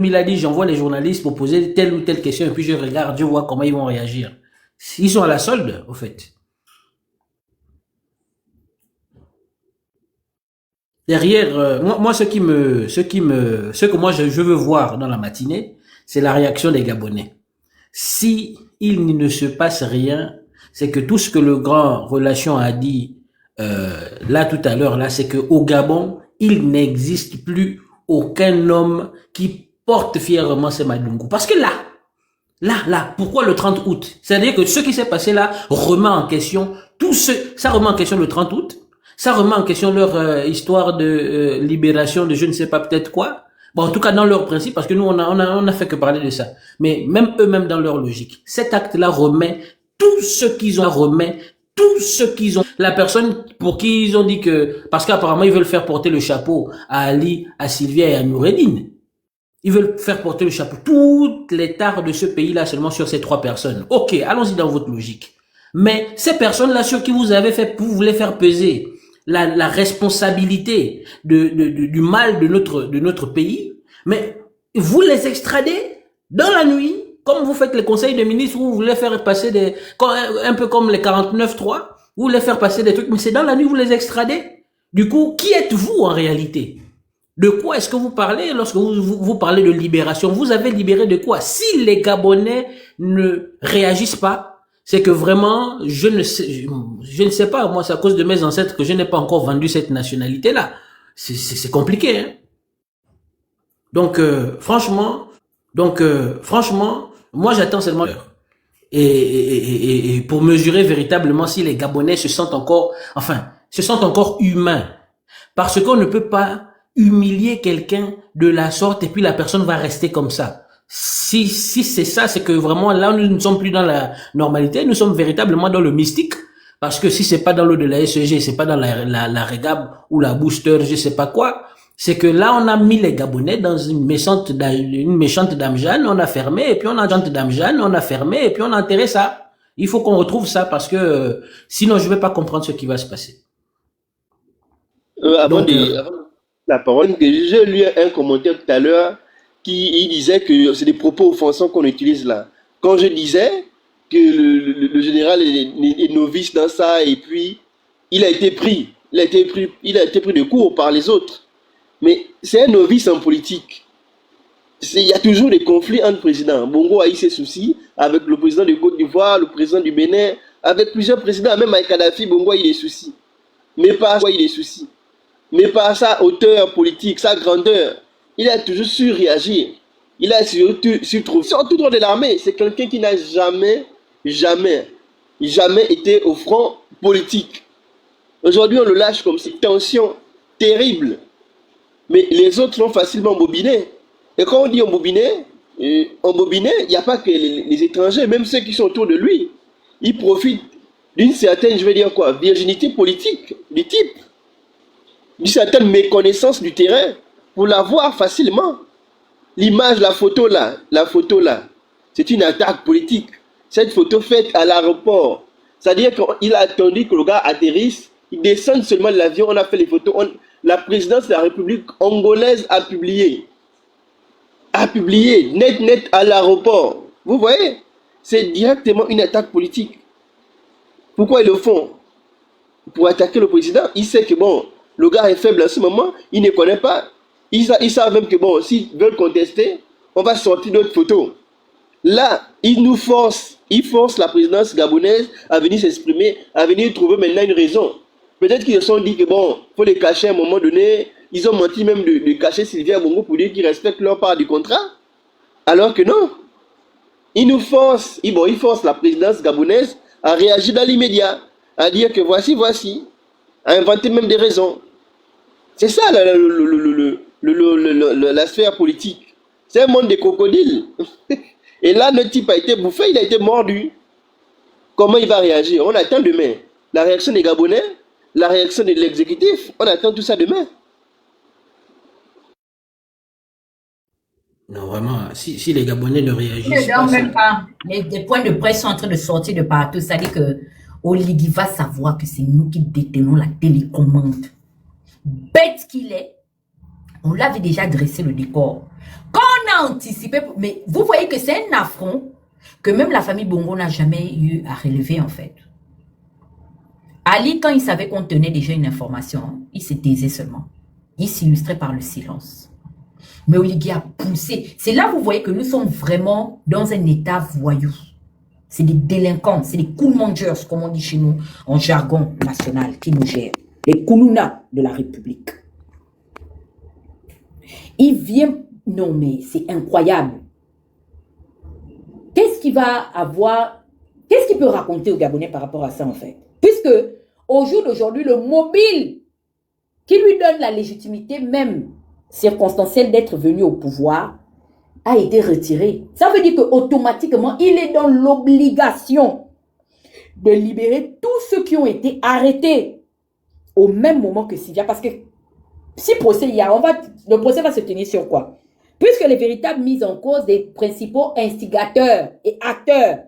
il a dit, j'envoie les journalistes pour poser telle ou telle question et puis je regarde, je vois comment ils vont réagir. Ils sont à la solde, au fait. Derrière, moi, ce que moi je veux voir dans la matinée, c'est la réaction des Gabonais. Si il ne se passe rien, c'est que tout ce que le grand relation a dit là tout à l'heure, là, c'est que au Gabon, il n'existe plus aucun homme qui porte fièrement ses Madungu. Parce que là, pourquoi le 30 août? C'est-à-dire que ce qui s'est passé là remet en question ça remet en question le 30 août, ça remet en question leur histoire de libération de je ne sais pas peut-être quoi. Bon, en tout cas, dans leur principe, parce que nous, on a fait que parler de ça. Mais même eux-mêmes, dans leur logique, cet acte-là remet tout ce qu'ils ont. La personne pour qui ils ont dit que, parce qu'apparemment, ils veulent faire porter le chapeau à Ali, à Sylvia et à Noureddin. Ils veulent faire porter le chapeau. Toutes les tares de ce pays-là seulement sur ces 3 personnes. Ok, allons-y dans votre logique. Mais ces personnes-là sur qui vous voulez faire peser la responsabilité du mal de notre pays, mais vous les extradez dans la nuit, comme vous faites les conseils de ministres, où vous voulez faire passer un peu comme les 49.3, vous voulez faire passer des trucs, mais c'est dans la nuit, vous les extradez. Du coup, qui êtes-vous en réalité? De quoi est-ce que vous parlez lorsque vous parlez de libération? Vous avez libéré de quoi? Si les Gabonais ne réagissent pas, c'est que vraiment, je ne sais pas, moi c'est à cause de mes ancêtres que je n'ai pas encore vendu cette nationalité-là. C'est compliqué, hein. Donc, franchement, moi j'attends seulement l'heure. Et pour mesurer véritablement si les Gabonais se sentent encore humains. Parce qu'on ne peut pas humilier quelqu'un de la sorte et puis la personne va rester comme ça. Si c'est ça, c'est que vraiment là, nous ne sommes plus dans la normalité, nous sommes véritablement dans le mystique. Parce que si c'est pas dans l'eau de la SEG, c'est pas dans la Regab ou la Booster, je sais pas quoi, c'est que là, on a mis les Gabonais dans une méchante Dame Jeanne, on a fermé, et puis on a Dame Jeanne, on a fermé, et puis on a enterré ça. Il faut qu'on retrouve ça parce que sinon je vais pas comprendre ce qui va se passer. Donc, Avant la parole, j'ai lu un commentaire tout à l'heure qui il disait que c'est des propos offensants qu'on utilise là. Quand je disais que le général est novice dans ça et puis il a été pris de court par les autres. Mais c'est un novice en politique. Il y a toujours des conflits entre présidents. Bongo a eu ses soucis avec le président de Côte d'Ivoire, le président du Bénin, avec plusieurs présidents, même avec Kadhafi, Bongo a eu des soucis. Mais pas il des soucis. Mais par sa hauteur politique, sa grandeur, il a toujours su réagir. Il a surtout su trouver. Surtout dans de l'armée, c'est quelqu'un qui n'a jamais été au front politique. Aujourd'hui, on le lâche comme cette tension terrible. Mais les autres sont facilement embobinés. Et quand on dit embobiner, il n'y a pas que les étrangers, même ceux qui sont autour de lui. Ils profitent d'une certaine, je vais dire quoi, virginité politique du type, d'une certaine méconnaissance du terrain pour l'avoir facilement. L'image, la photo là, c'est une attaque politique. Cette photo faite à l'aéroport, c'est-à-dire qu'il a attendu que le gars atterrisse, il descend seulement de l'avion, on a fait les photos, la présidence de la République angolaise a publié net à l'aéroport. Vous voyez, c'est directement une attaque politique. Pourquoi ils le font? Pour attaquer le président. Il sait que bon, le gars est faible en ce moment, il ne connaît pas. Ils savent même que bon, s'ils veulent contester, on va sortir d'autres photos. Là, ils forcent la présidence gabonaise à venir s'exprimer, à venir trouver maintenant une raison. Peut-être qu'ils se sont dit que bon, il faut les cacher à un moment donné. Ils ont menti même de cacher Sylvia Bongo pour dire qu'ils respectent leur part du contrat. Alors que non. Ils forcent la présidence gabonaise à réagir dans l'immédiat, à dire que voici, à inventer même des raisons. C'est ça la sphère politique. C'est un monde de crocodiles. Et là, le type a été bouffé, il a été mordu. Comment il va réagir? On attend demain. La réaction des Gabonais, la réaction de l'exécutif, on attend tout ça demain. non, vraiment, si les Gabonais ne Ils ne réagissent pas, dorment ça. même pas. Des points de presse sont en train de sortir de partout. C'est-à-dire que Oligui va savoir que c'est nous qui détenons la télécommande. Bête qu'il est, on l'avait déjà dressé le décor. Quand on pas anticipé. Mais vous voyez que c'est un affront que même la famille Bongo n'a jamais eu à relever, en fait. Ali, quand il savait qu'on tenait déjà une information, il se taisait seulement. Il s'illustrait par le silence. Mais Oligui a poussé. C'est là que vous voyez que nous sommes vraiment dans un état voyou. C'est des délinquants, c'est des cool-mangers, comme on dit chez nous, en jargon national, qui nous gèrent. Les koulounas de la République. Il vient... Non, mais c'est incroyable. Qu'est-ce qu'il va avoir... Qu'est-ce qu'il peut raconter aux Gabonais par rapport à ça, en fait? Puisque, au jour d'aujourd'hui, le mobile qui lui donne la légitimité même circonstancielle d'être venu au pouvoir a été retiré. Ça veut dire qu'automatiquement, il est dans l'obligation de libérer tous ceux qui ont été arrêtés au même moment que Sylvia. Parce que si procès il y a, le procès va se tenir sur quoi? Puisque les véritables mises en cause des principaux instigateurs et acteurs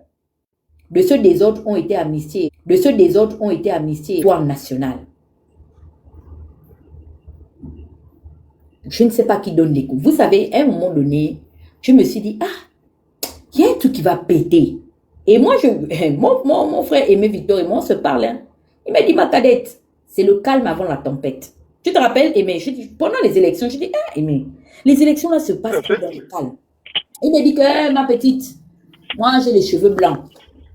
de ceux des autres ont été amnistiés. De ceux des autres ont été amnistiés au pouvoir national. Je ne sais pas qui donne les coups. Vous savez, à un moment donné, je me suis dit, ah, il y a un truc qui va péter. Et moi, mon frère Aimé Victor et moi, on se parle. Hein. Il m'a dit, ma cadette, c'est le calme avant la tempête. Tu te rappelles, Aimé? Je dis, pendant les élections, je dis, ah, Aimé, les élections là se passent dans le calme. Il m'a dit que, ma petite, moi, j'ai les cheveux blancs.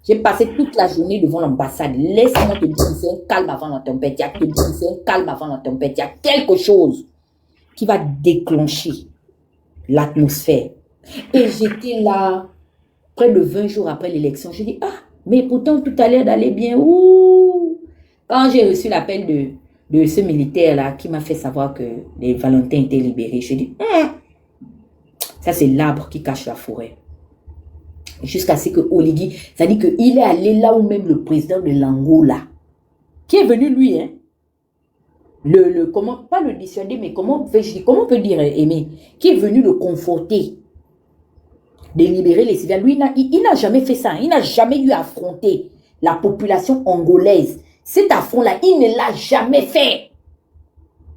J'ai passé toute la journée devant l'ambassade. Laisse-moi te dire, c'est un calme avant la tempête. Il y a te dire, c'est un calme avant la tempête. Il y a quelque chose qui va déclencher l'atmosphère. Et j'étais là, près de 20 jours après l'élection. Je dis, ah, mais pourtant tout a l'air d'aller bien. Ouh. Quand j'ai reçu l'appel de ce militaire-là qui m'a fait savoir que les Valentins étaient libérés, je dis, ça c'est l'arbre qui cache la forêt. Jusqu'à ce que Oligui, ça dit qu'il est allé là où même le président de l'Angola, qui est venu lui, hein, comment, pas le dissuader, mais comment on peut dire, Aimé, qui est venu le conforter, de libérer les civils. Lui, il n'a jamais fait ça, il n'a jamais eu à affronter la population angolaise. Cet affront-là, il ne l'a jamais fait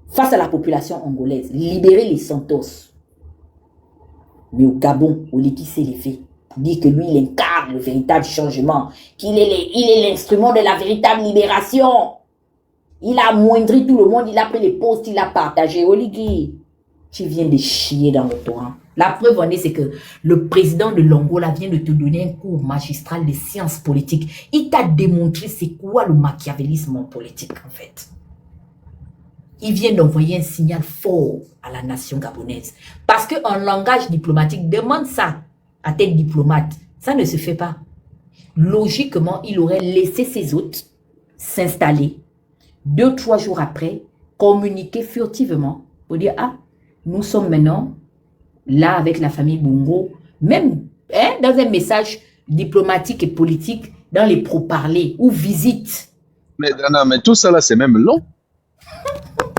face à la population angolaise. Libérer les Santos. Mais au Gabon, Oligui s'est levé. Dit que lui, il incarne le véritable changement, qu'il est l'instrument de la véritable libération. Il a amoindri tout le monde, il a pris les postes, il a partagé. Oligui, tu viens de chier dans le torrent. La preuve en est, c'est que le président de l'Angola vient de te donner un cours magistral de sciences politiques. Il t'a démontré c'est quoi le machiavélisme en politique, en fait. Il vient d'envoyer un signal fort à la nation gabonaise. Parce qu'en langage diplomatique, demande ça à tel diplomate. Ça ne se fait pas. Logiquement, il aurait laissé ses hôtes s'installer. 2-3 jours après, communiquer furtivement pour dire, ah, nous sommes maintenant là avec la famille Bongo, même hein, dans un message diplomatique et politique, dans les pourparlers ou visites. Mais tout ça là, c'est même long.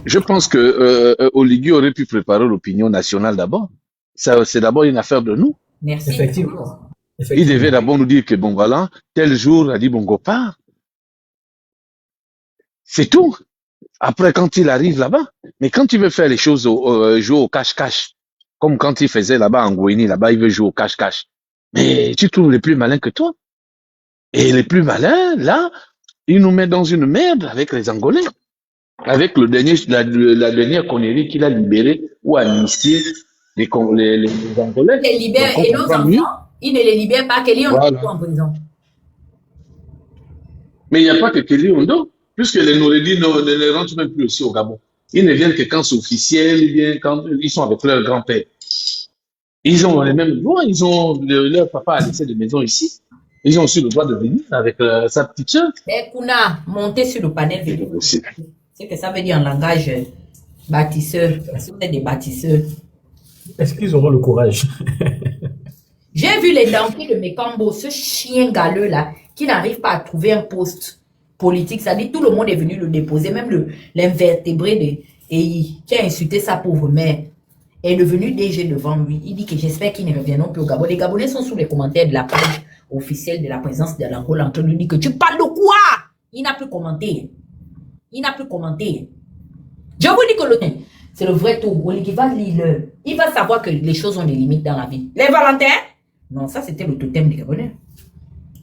Je pense que Oligui aurait pu préparer l'opinion nationale d'abord. Ça, c'est d'abord une affaire de nous. Merci. Effectivement. Il devait d'abord nous dire que bon voilà, tel jour, Ali Bongo part. C'est tout. Après, quand il arrive là-bas, mais quand il veut faire les choses, jouer au cache-cache, comme quand il faisait là-bas en Guénie, là-bas, il veut jouer au cache-cache. Mais tu trouves les plus malins que toi. Et les plus malins, là, il nous met dans une merde avec les Angolais. Avec la dernière connerie qu'il a libérée ou amnistié les Angolais. Il les libère et nos enfants, il ne les libère pas, Kelly Ondo en prison. Mais il n'y a pas que Kelly Ondo, puisque les Nouredis ne les rentrent même plus aussi au Gabon. Ils ne viennent que quand c'est officiel, quand ils sont avec leur grand-père. Ils ont les mêmes droits, leur papa a laissé des maisons ici. Ils ont aussi le droit de venir avec sa petite soeur. Mais Kuna, monter sur le panel vidéo. C'est que ça veut dire en langage bâtisseur. Si vous êtes des bâtisseurs. Est-ce qu'ils auront le courage? J'ai vu les donkeys de Mekambo, ce chien galeux là, qui n'arrive pas à trouver un poste politique. Ça dit tout le monde est venu le déposer, même l'invertébré de EI, qui a insulté sa pauvre mère, est devenu DG devant lui. Il dit que j'espère qu'ils ne reviendront plus au Gabon. Les Gabonais sont sous les commentaires de la page officielle de la présidence de l'Angola en train de lui dire que tu parles de quoi? Il n'a plus commenté. Il n'a plus commenté. Je vous dis que C'est le vrai tour. Oligui va lire. Il va savoir que les choses ont des limites dans la vie. Les Valentins? Non, ça c'était le totem des Gabonais.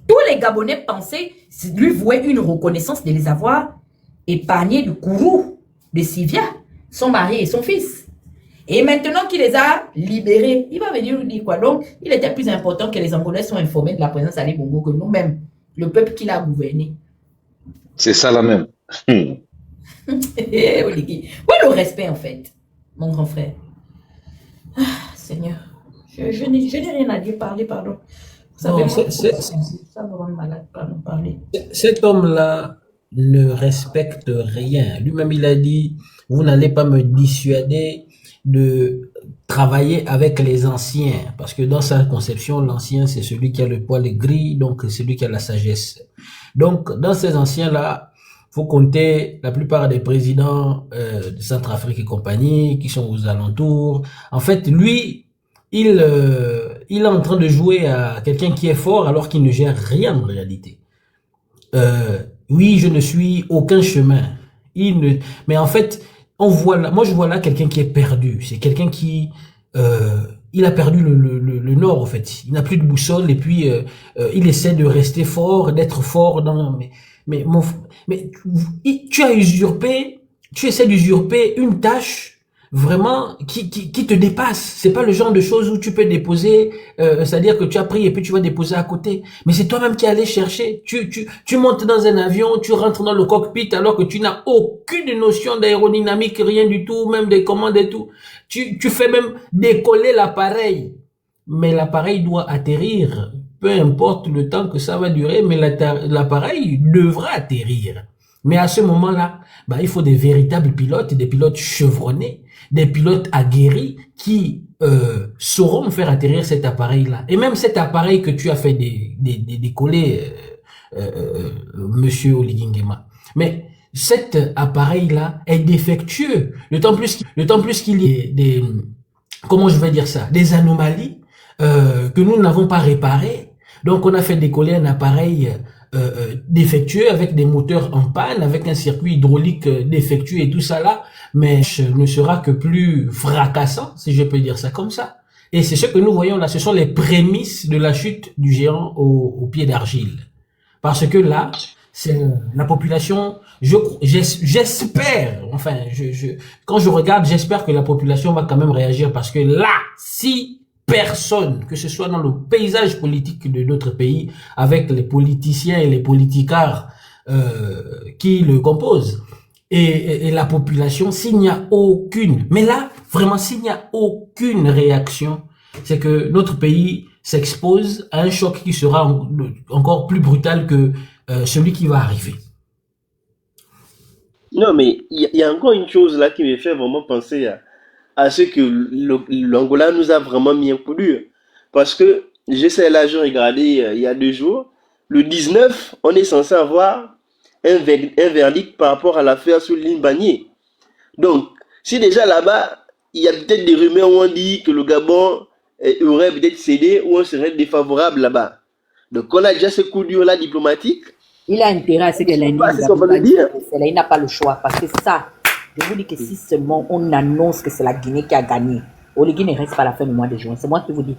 Tous les Gabonais pensaient, lui vouaient une reconnaissance de les avoir épargnés du courroux de Sylvia, son mari et son fils. Et maintenant qu'il les a libérés, il va venir nous dire quoi? Donc, il était plus important que les Angolais soient informés de la présence d'Ali Bongo que nous-mêmes, le peuple qui l'a gouverné. C'est ça la même. Oligui. Où est le respect en fait, mon grand frère? Ah, Seigneur, je n'ai rien à dire, parler, pardon. Vous savez, Non, ça me rend malade, pardon, parler. cet homme-là ne respecte rien. Lui-même, il a dit, vous n'allez pas me dissuader de travailler avec les anciens. Parce que dans sa conception, l'ancien, c'est celui qui a le poil gris, donc c'est celui qui a la sagesse. Donc, dans ces anciens-là, faut compter la plupart des présidents de Centrafrique et compagnie qui sont aux alentours. En fait, lui, il est en train de jouer à quelqu'un qui est fort alors qu'il ne gère rien en réalité. Oui, je ne suis aucun chemin. Mais en fait, moi je vois là quelqu'un qui est perdu. C'est quelqu'un qui, il a perdu le nord en fait. Il n'a plus de boussole et puis il essaie de rester fort, d'être fort mais tu as usurpé, tu essaies d'usurper une tâche vraiment qui te dépasse. C'est pas le genre de choses où tu peux déposer, c'est-à-dire que tu as pris et puis tu vas déposer à côté. Mais c'est toi-même qui allais chercher. Tu montes dans un avion, tu rentres dans le cockpit alors que tu n'as aucune notion d'aérodynamique, rien du tout, même des commandes et tout. Tu fais même décoller l'appareil. Mais l'appareil doit atterrir. Peu importe le temps que ça va durer, mais l'appareil devra atterrir. Mais à ce moment-là, il faut des véritables pilotes, des pilotes chevronnés, des pilotes aguerris qui sauront faire atterrir cet appareil-là. Et même cet appareil que tu as fait décoller, Monsieur Oligui Nguema. Mais cet appareil-là est défectueux. D'autant plus qu'il y a comment je vais dire ça, des anomalies que nous n'avons pas réparées. Donc on a fait décoller un appareil défectueux avec des moteurs en panne, avec un circuit hydraulique défectueux et tout ça là, mais ne sera que plus fracassant, si je peux dire ça comme ça. Et c'est ce que nous voyons là, ce sont les prémices de la chute du géant au pied d'argile. Parce que là, c'est la population, j'espère, enfin, quand je regarde, j'espère que la population va quand même réagir parce que là, si personne, que ce soit dans le paysage politique de notre pays, avec les politiciens et les politicards qui le composent, et la population, s'il n'y a aucune, mais là, vraiment, s'il n'y a aucune réaction, c'est que notre pays s'expose à un choc qui sera encore plus brutal que celui qui va arriver. Non, mais il y a encore une chose là qui me fait vraiment penser à ce que l'Angola nous a vraiment mis un coup dur. Parce que j'essaie là, je regardais il y a 2 jours, le 19, on est censé avoir un verdict par rapport à l'affaire sur l'île Bagné. Donc, si déjà là-bas, il y a peut-être des rumeurs où on dit que le Gabon aurait peut-être cédé ou on serait défavorable là-bas. Donc, on a déjà ce coup dur là diplomatique. Il a intérêt à ce que l'Inde il n'a pas le choix. Parce que ça, je vous dis que si seulement on annonce que c'est la Guinée qui a gagné, Oligui ne reste pas à la fin du mois de juin. C'est moi qui vous dis.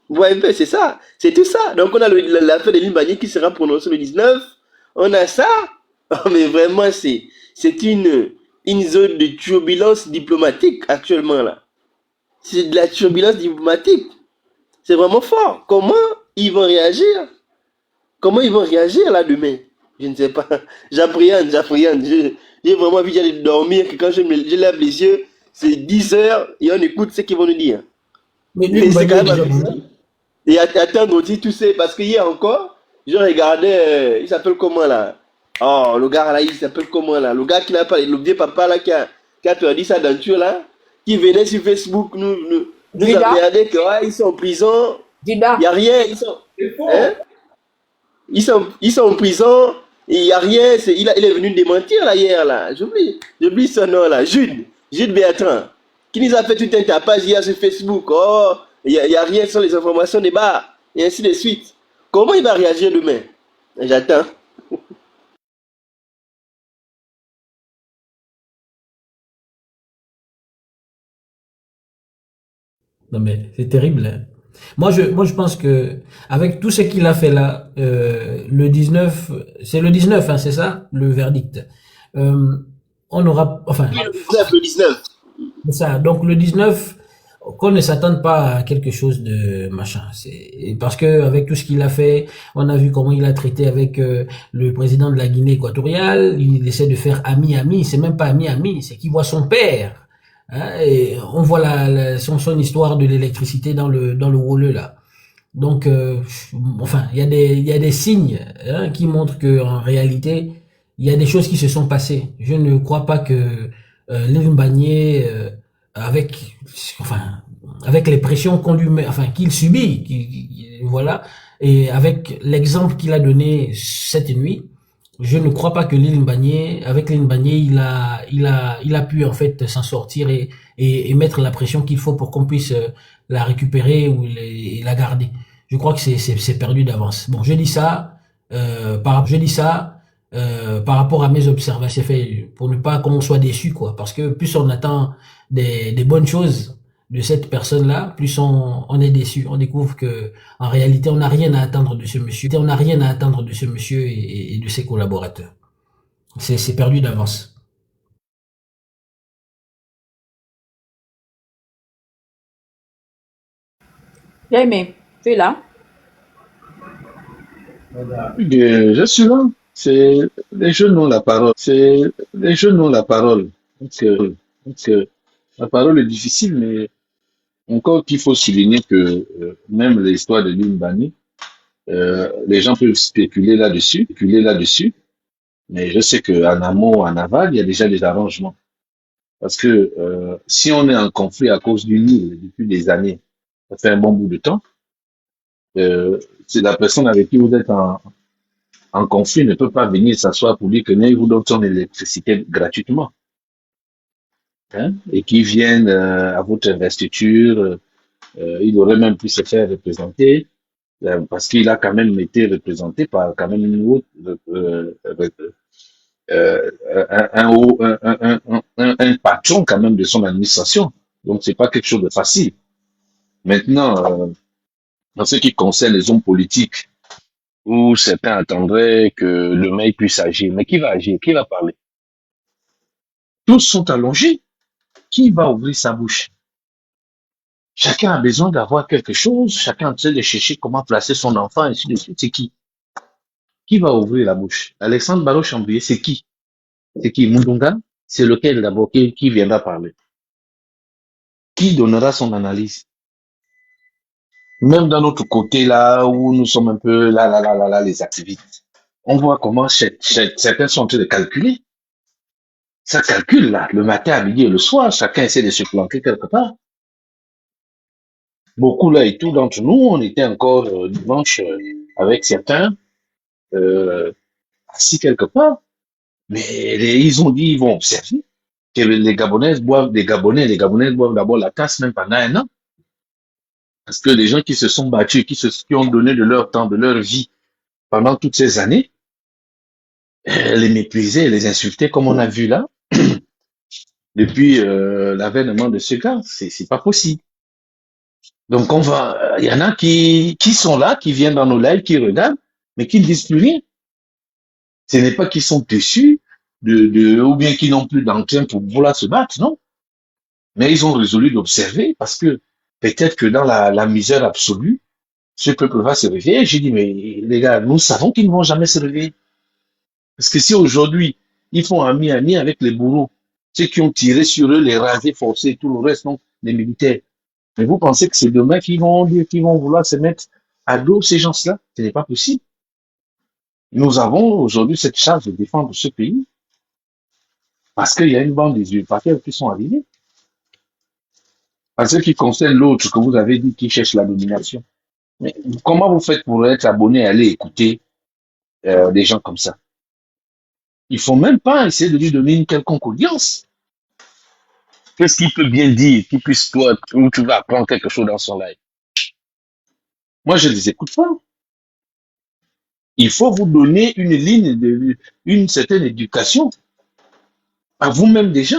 Ouais, c'est ça. C'est tout ça. Donc, on a l'affaire de l'île Bagné qui sera prononcée le 19. On a ça. Oh, mais vraiment, c'est une zone de turbulence diplomatique actuellement là. C'est de la turbulence diplomatique. C'est vraiment fort. Comment ils vont réagir? Comment ils vont réagir là demain? Je ne sais pas. J'appréhende. J'ai vraiment envie d'aller dormir que quand je lève les yeux, c'est 10 heures et on écoute ce qu'ils vont nous dire. Mais c'est quand même et attendre aussi, tu sais, parce qu'hier encore, je regardais, il s'appelle comment là? Oh, le gars là, il s'appelle comment là? Le gars qui n'a pas, le vieux papa là qui a perdu sa denture là, qui venait sur Facebook nous regarder que ils sont en prison. Il n'y a rien, ils sont en prison, il n'y a rien, il est venu démentir là hier là. J'oublie son nom là, Jude Bertrand, qui nous a fait tout un tapage hier sur Facebook. Oh, il n'y a rien sur les informations des bars, et ainsi de suite. Comment il va réagir demain? J'attends. Non mais c'est terrible, hein. Moi, je pense que avec tout ce qu'il a fait là, le 19, c'est le 19, hein, c'est ça, le verdict. Euh, on aura, enfin, Oui, le 19, le 19. c'est ça. Donc le 19, qu'on ne s'attende pas à quelque chose de machin. Parce que avec tout ce qu'il a fait, on a vu comment il a traité avec le président de la Guinée équatoriale. Il essaie de faire ami-ami. C'est même pas ami-ami, c'est qu'il voit son père. Hein, et on voit son histoire de l'électricité dans le Wole là. Donc, enfin, il y a des signes, hein, qui montrent que en réalité, il y a des choses qui se sont passées. Je ne crois pas que Lil Mbagnié, avec, enfin, avec les pressions qu'on lui met, enfin, qu'il subit, voilà, et avec l'exemple qu'il a donné cette nuit, je ne crois pas que Lil Mbagnié, avec Lil Mbagnié, il a pu en fait s'en sortir et mettre la pression qu'il faut pour qu'on puisse la récupérer ou et la garder. Je crois que c'est perdu d'avance. Bon, je dis ça par rapport à mes observations, fait pour ne pas qu'on soit déçu, quoi. Parce que plus on attend des bonnes choses de cette personne-là, plus on est déçu. On découvre que en réalité, on n'a rien à attendre de ce monsieur. On n'a rien à attendre de ce monsieur et de ses collaborateurs. C'est perdu d'avance. J'ai aimé. Tu es là? Je suis là. C'est les jeunes ont la parole. C'est les jeunes ont la parole. Donc, la parole est difficile, mais encore qu'il faut souligner que même l'histoire de Limbani, les gens peuvent spéculer là-dessus. Mais je sais qu'en amont, en aval, il y a déjà des arrangements. Parce que si on est en conflit à cause du Nil depuis des années, ça fait un bon bout de temps, c'est la personne avec qui vous êtes en conflit ne peut pas venir s'asseoir pour dire que il vous donne son électricité gratuitement, hein, et qui viennent à votre investiture, il aurait même pu se faire représenter, parce qu'il a quand même été représenté par quand même une autre, un patron quand même de son administration. Donc c'est pas quelque chose de facile. Maintenant, en ce qui concerne les hommes politiques, où certains attendraient que le mec puisse agir, mais qui va agir, qui va parler? Tous sont allongés. Qui va ouvrir sa bouche? Chacun a besoin d'avoir quelque chose, chacun essaie de chercher comment placer son enfant, et ainsi de suite. C'est qui? Qui va ouvrir la bouche? Alexandre Baro-Chambrier, c'est qui? C'est qui? Mundunga? C'est lequel d'abord qui viendra parler? Qui donnera son analyse? Même dans notre côté là, où nous sommes un peu là, les activistes, on voit comment certains sont en train de calculer. Ça calcule là, le matin, à midi et le soir, chacun essaie de se planquer quelque part. Beaucoup là et tout d'entre nous, on était encore dimanche avec certains assis quelque part, mais ils ont dit ils vont observer que les Gabonaises boivent, les Gabonaises boivent d'abord la tasse même pendant un an, parce que les gens qui se sont battus, qui ont donné de leur temps, de leur vie pendant toutes ces années, les mépriser, les insulter comme on a vu là depuis l'avènement de ce gars, c'est pas possible. Donc il y en a qui sont là, qui viennent dans nos lives, qui regardent, mais qui ne disent plus rien. Ce n'est pas qu'ils sont déçus ou bien qu'ils n'ont plus d'entrain pour vouloir se battre, non. Mais ils ont résolu d'observer parce que peut-être que dans la misère absolue, ce peuple va se réveiller. J'ai dit, mais les gars, nous savons qu'ils ne vont jamais se réveiller. Parce que si aujourd'hui, ils font ami avec les bourreaux, ceux qui ont tiré sur eux, les rasés forcés, tout le reste, non, les militaires, mais vous pensez que c'est demain qu'ils vont vouloir se mettre à dos ces gens-là? Ce n'est pas possible. Nous avons aujourd'hui cette charge de défendre ce pays parce qu'il y a une bande des usurpateurs qui sont arrivés. En ce qui concerne l'autre que vous avez dit qui cherche la domination. Mais comment vous faites pour être abonné et aller écouter des gens comme ça? Il faut même pas essayer de lui donner une quelconque audience. Qu'est-ce qu'il peut bien dire qui puisse toi, où tu vas apprendre quelque chose dans son live? Moi, je ne les écoute pas. Il faut vous donner une certaine éducation à vous-même déjà.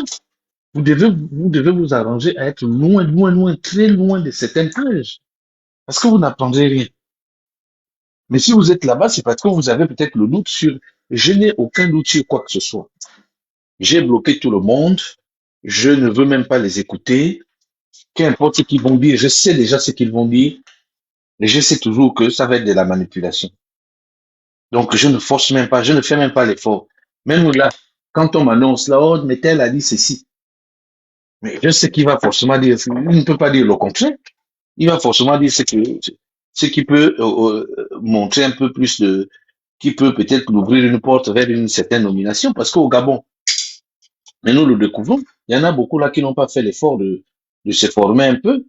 Vous devez vous arranger à être loin, loin, loin, très loin de certaines pages. Parce que vous n'apprendrez rien. Mais si vous êtes là-bas, c'est parce que vous avez peut-être le doute sur, je n'ai aucun doute sur quoi que ce soit. J'ai bloqué tout le monde. Je ne veux même pas les écouter. Qu'importe ce qu'ils vont dire, je sais déjà ce qu'ils vont dire. Et je sais toujours que ça va être de la manipulation. Donc, je ne force même pas, je ne fais même pas l'effort. Même là, quand on m'annonce là, oh, mais tel a dit ceci. Mais je sais qu'il va forcément dire, il ne peut pas dire le contraire. Il va forcément dire ce qui peut montrer un peu plus de, qui peut peut-être ouvrir une porte vers une certaine nomination. Parce qu'au Gabon, mais nous le découvrons, il y en a beaucoup là qui n'ont pas fait l'effort de se former un peu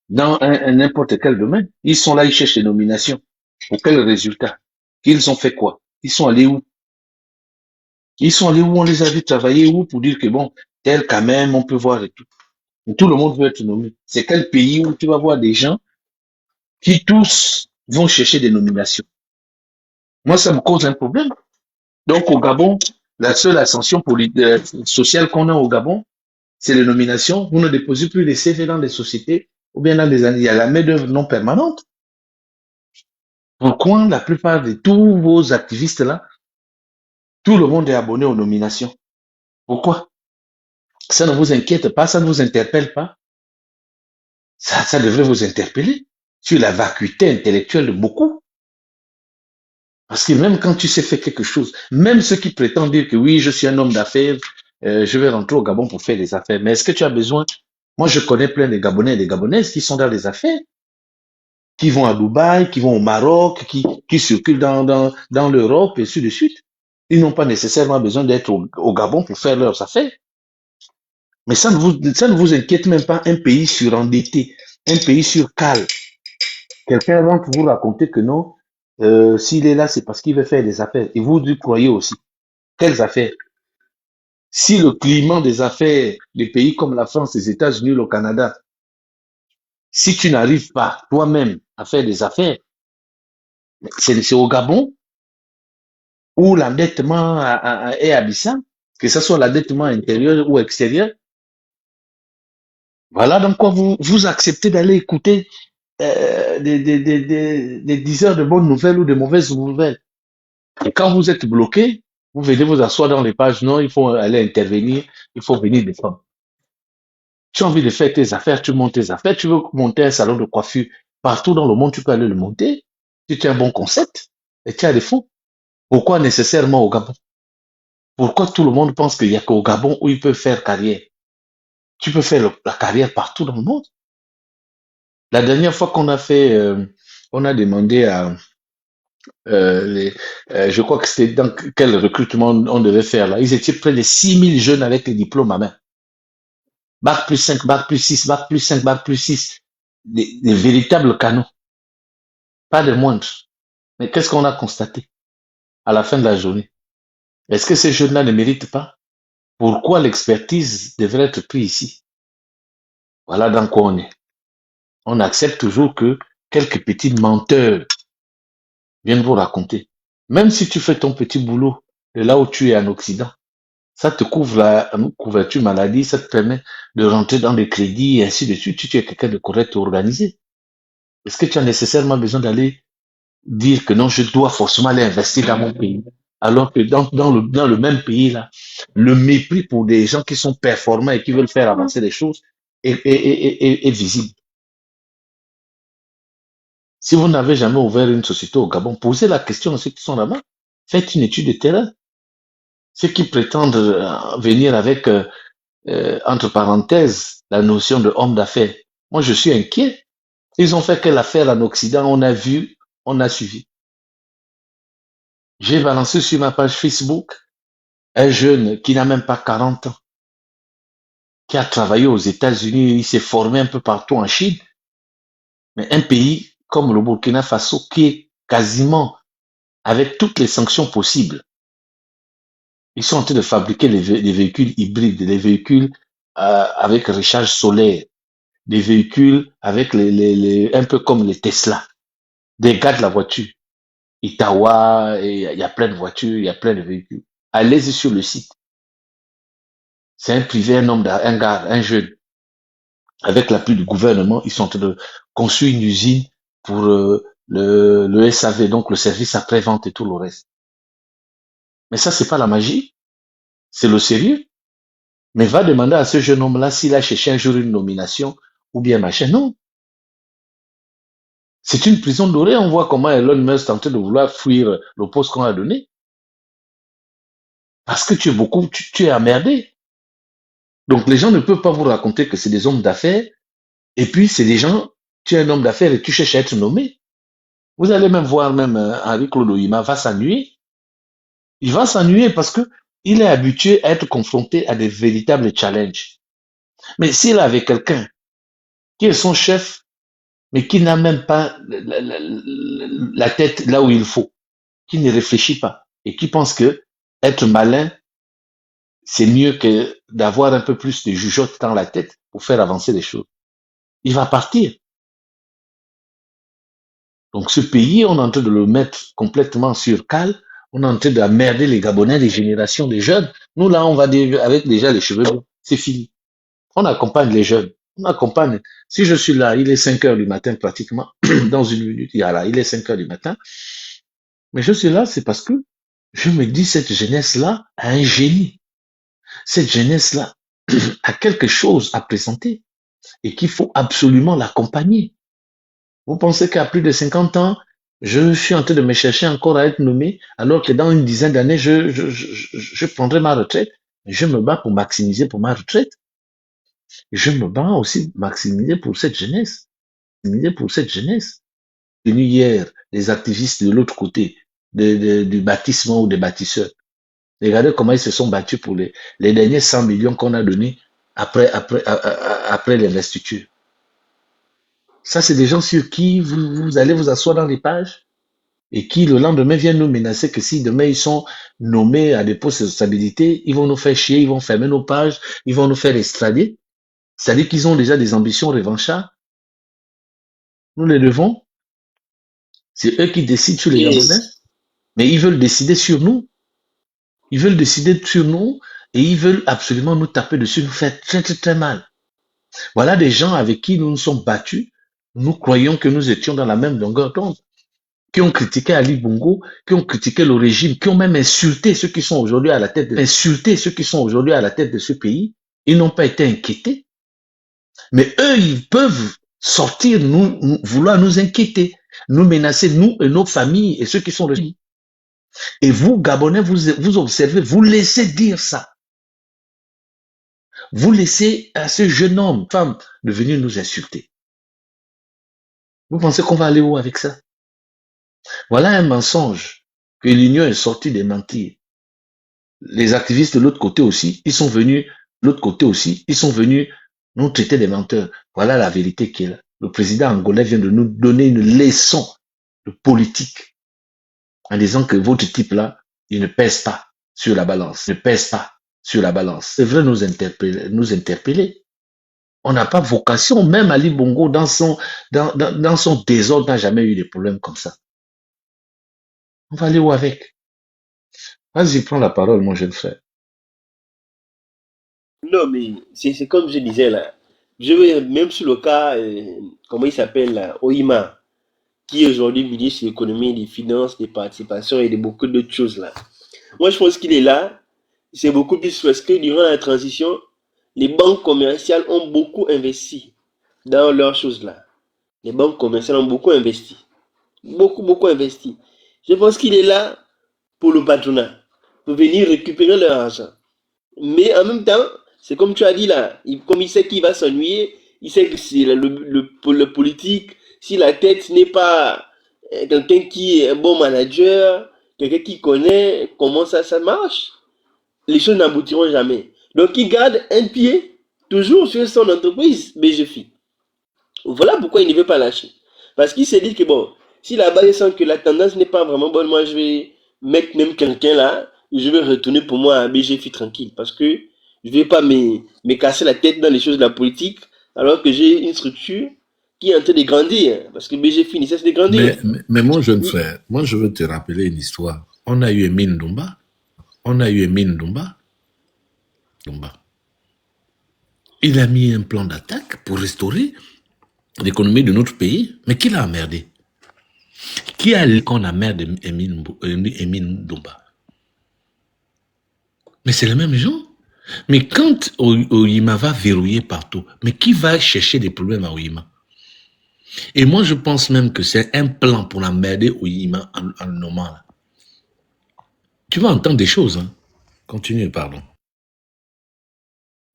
dans n'importe quel domaine. Ils sont là, ils cherchent des nominations. Pour quel résultat? Ils ont fait quoi? Ils sont allés où? Ils sont allés où? On les a vu travailler où pour dire que bon, tel quand même, on peut voir et tout. Et tout le monde veut être nommé. C'est quel pays où tu vas voir des gens qui tous vont chercher des nominations? Moi, ça me cause un problème. Donc, au Gabon, la seule ascension sociale qu'on a au Gabon, c'est les nominations. Vous ne déposez plus les CV dans les sociétés ou bien dans des années. Il y a la main-d'œuvre non permanente. Pourquoi la plupart de tous vos activistes là, tout le monde est abonné aux nominations? Pourquoi? Ça ne vous inquiète pas, ça ne vous interpelle pas? Ça devrait vous interpeller sur la vacuité intellectuelle de beaucoup. Parce que même quand tu sais faire quelque chose, même ceux qui prétendent dire que oui, je suis un homme d'affaires, je vais rentrer au Gabon pour faire des affaires. Mais est-ce que tu as besoin? Moi, je connais plein de Gabonais et de Gabonaises qui sont dans les affaires, qui vont à Dubaï, qui vont au Maroc, qui circulent dans l'Europe et ainsi de suite. Ils n'ont pas nécessairement besoin d'être au Gabon pour faire leurs affaires. Mais ça ne vous inquiète même pas, un pays surendetté, un pays surcale. Quelqu'un rentre vous raconter que non, s'il est là, c'est parce qu'il veut faire des affaires. Et vous y croyez aussi. Quelles affaires? Si le climat des affaires des pays comme la France, les États-Unis, le Canada, si tu n'arrives pas toi-même à faire des affaires, c'est au Gabon où l'endettement est abyssal, que ce soit l'endettement intérieur ou extérieur. Voilà donc quoi vous acceptez d'aller écouter des diseurs de bonnes nouvelles ou de mauvaises nouvelles. Et quand vous êtes bloqué, vous venez vous asseoir dans les pages, non, il faut aller intervenir, il faut venir défendre. Tu as envie de faire tes affaires, tu montes tes affaires, tu veux monter un salon de coiffure. Partout dans le monde, tu peux aller le monter. Si tu as un bon concept et tu as des fonds. Pourquoi nécessairement au Gabon? Pourquoi tout le monde pense qu'il n'y a qu'au Gabon où il peut faire carrière? Tu peux faire la carrière partout dans le monde. La dernière fois qu'on a fait, on a demandé à je crois que c'était dans quel recrutement on devait faire là. Ils étaient près de 6000 jeunes avec les diplômes à main. Bac plus 5, bac plus 6, bac plus 5, bac plus 6. Des véritables canons. Pas de moindre. Mais qu'est-ce qu'on a constaté à la fin de la journée? Est-ce que ces jeunes-là ne méritent pas? Pourquoi l'expertise devrait être prise ici? Voilà dans quoi on est. On accepte toujours que quelques petits menteurs viennent vous raconter. Même si tu fais ton petit boulot de là où tu es en Occident, ça te couvre la couverture maladie, ça te permet de rentrer dans des crédits et ainsi de suite. Si tu es quelqu'un de correct organisé. Est-ce que tu as nécessairement besoin d'aller dire que non, je dois forcément aller investir dans mon pays? Alors que dans le même pays, là, le mépris pour des gens qui sont performants et qui veulent faire avancer les choses est visible. Si vous n'avez jamais ouvert une société au Gabon, posez la question à ceux qui sont là-bas. Faites une étude de terrain. Ceux qui prétendent venir avec, entre parenthèses, la notion de homme d'affaires. Moi, je suis inquiet. Ils ont fait quelle affaire en Occident? On a vu, on a suivi. J'ai balancé sur ma page Facebook un jeune qui n'a même pas 40 ans, qui a travaillé aux États-Unis, il s'est formé un peu partout en Chine. Mais un pays comme le Burkina Faso, qui est quasiment avec toutes les sanctions possibles, ils sont en train de fabriquer des véhicules hybrides, des véhicules avec recharge solaire, des véhicules avec un peu comme les Tesla, des gars de la voiture. Itawa, il y a plein de voitures, il y a plein de véhicules. Allez-y sur le site. C'est un privé, un homme, un gars, un jeune. Avec l'appui du gouvernement, ils sont en train de construire une usine pour le SAV, donc le service après-vente et tout le reste. Mais ça, c'est pas la magie, c'est le sérieux. Mais va demander à ce jeune homme-là s'il a cherché un jour une nomination ou bien machin. Non. C'est une prison dorée. On voit comment Elon Musk est en train de vouloir fuir le poste qu'on a donné. Parce que tu es emmerdé. Donc les gens ne peuvent pas vous raconter que c'est des hommes d'affaires. Et puis c'est des gens, tu es un homme d'affaires et tu cherches à être nommé. Vous allez même voir même Henri-Claude Oyima va s'ennuyer. Il va s'ennuyer parce que il est habitué à être confronté à des véritables challenges. Mais s'il avait quelqu'un qui est son chef, mais qui n'a même pas la tête là où il faut, qui ne réfléchit pas et qui pense que être malin, c'est mieux que d'avoir un peu plus de jugeote dans la tête pour faire avancer les choses. Il va partir. Donc ce pays, on est en train de le mettre complètement sur cale. On est en train d'emmerder les Gabonais, les générations des jeunes. Nous, là, on va dire, avec déjà les cheveux blancs, c'est fini. On accompagne les jeunes. On accompagne. Si je suis là, il est 5 heures du matin pratiquement, dans une minute, il est 5 heures du matin. Mais je suis là, c'est parce que je me dis, cette jeunesse-là a un génie. Cette jeunesse-là a quelque chose à présenter et qu'il faut absolument l'accompagner. Vous pensez qu'à plus de 50 ans, je suis en train de me chercher encore à être nommé, alors que dans une dizaine d'années, je prendrai ma retraite. Je me bats pour maximiser pour ma retraite. Je me bats aussi maximiser pour cette jeunesse. Maximiser pour cette jeunesse. Venu hier, les activistes de l'autre côté, du bâtissement ou des bâtisseurs. Regardez comment ils se sont battus pour les derniers 100 millions qu'on a donnés après l'investiture. Ça, c'est des gens sur qui vous allez vous asseoir dans les pages et qui, le lendemain, viennent nous menacer que si demain ils sont nommés à des postes de stabilité, ils vont nous faire chier, ils vont fermer nos pages, ils vont nous faire extrader. C'est-à-dire qu'ils ont déjà des ambitions revanchards. Nous les devons. C'est eux qui décident sur les Gabonais. Mais ils veulent décider sur nous. Ils veulent décider sur nous et ils veulent absolument nous taper dessus, nous faire très, très, très mal. Voilà des gens avec qui nous nous sommes battus. Nous croyons que nous étions dans la même longueur d'onde, qui ont critiqué Ali Bongo, qui ont critiqué le régime, qui ont même insulté ceux qui sont aujourd'hui à la tête de ce pays. Ils n'ont pas été inquiétés. Mais eux, ils peuvent sortir, vouloir nous inquiéter, nous menacer, nous et nos familles et ceux qui sont régimes. Et vous, Gabonais, vous observez, vous laissez dire ça. Vous laissez à ce jeune homme, femme, de venir nous insulter. Vous pensez qu'on va aller où avec ça? Voilà un mensonge que l'Union est sortie des mentir. Les activistes de l'autre côté aussi, ils sont venus nous traiter des menteurs. Voilà la vérité qui est là. Le président angolais vient de nous donner une leçon de politique en disant que votre type là, il ne pèse pas sur la balance, C'est vrai nous interpeller. On n'a pas vocation, même Ali Bongo, dans son désordre, n'a jamais eu des problèmes comme ça. On va aller où avec? Vas-y, prends la parole, mon jeune frère. Non, mais c'est comme je disais là. Je vais même sur le cas, comment il s'appelle là, Oima, qui est aujourd'hui ministre de l'économie, des finances, des participations et de beaucoup d'autres choses là. Moi, je pense qu'il est là. C'est beaucoup plus parce que durant la transition, les banques commerciales ont beaucoup investi dans leurs choses là. Les banques commerciales ont beaucoup investi. Beaucoup investi. Je pense qu'il est là pour le patronat, pour venir récupérer leur argent. Mais en même temps, c'est comme tu as dit là, comme il sait qu'il va s'ennuyer, il sait que c'est le politique, si la tête n'est pas quelqu'un qui est un bon manager, quelqu'un qui connaît comment ça marche, les choses n'aboutiront jamais. Donc il garde un pied toujours sur son entreprise BGFI. Voilà pourquoi il ne veut pas lâcher. Parce qu'il s'est dit que bon, si là-bas il sent que la tendance n'est pas vraiment bonne, moi je vais mettre même quelqu'un là, je vais retourner pour moi à BGFI tranquille. Parce que je ne vais pas me casser la tête dans les choses de la politique, alors que j'ai une structure qui est en train de grandir. Parce que BGFI ne cesse de grandir. Mais mon jeune frère, moi je veux te rappeler une histoire. On a eu Emine Dumba. Il a mis un plan d'attaque pour restaurer l'économie de notre pays. Mais qui l'a emmerdé? Qui a dit qu'on emmerde Emine Domba? Mais c'est les mêmes gens. Mais quand Oyima va verrouiller partout, mais qui va chercher des problèmes à Oyima? Et moi, je pense même que c'est un plan pour emmerder Oyima en le nommant là. Tu vas entendre des choses. Hein. Continue, pardon.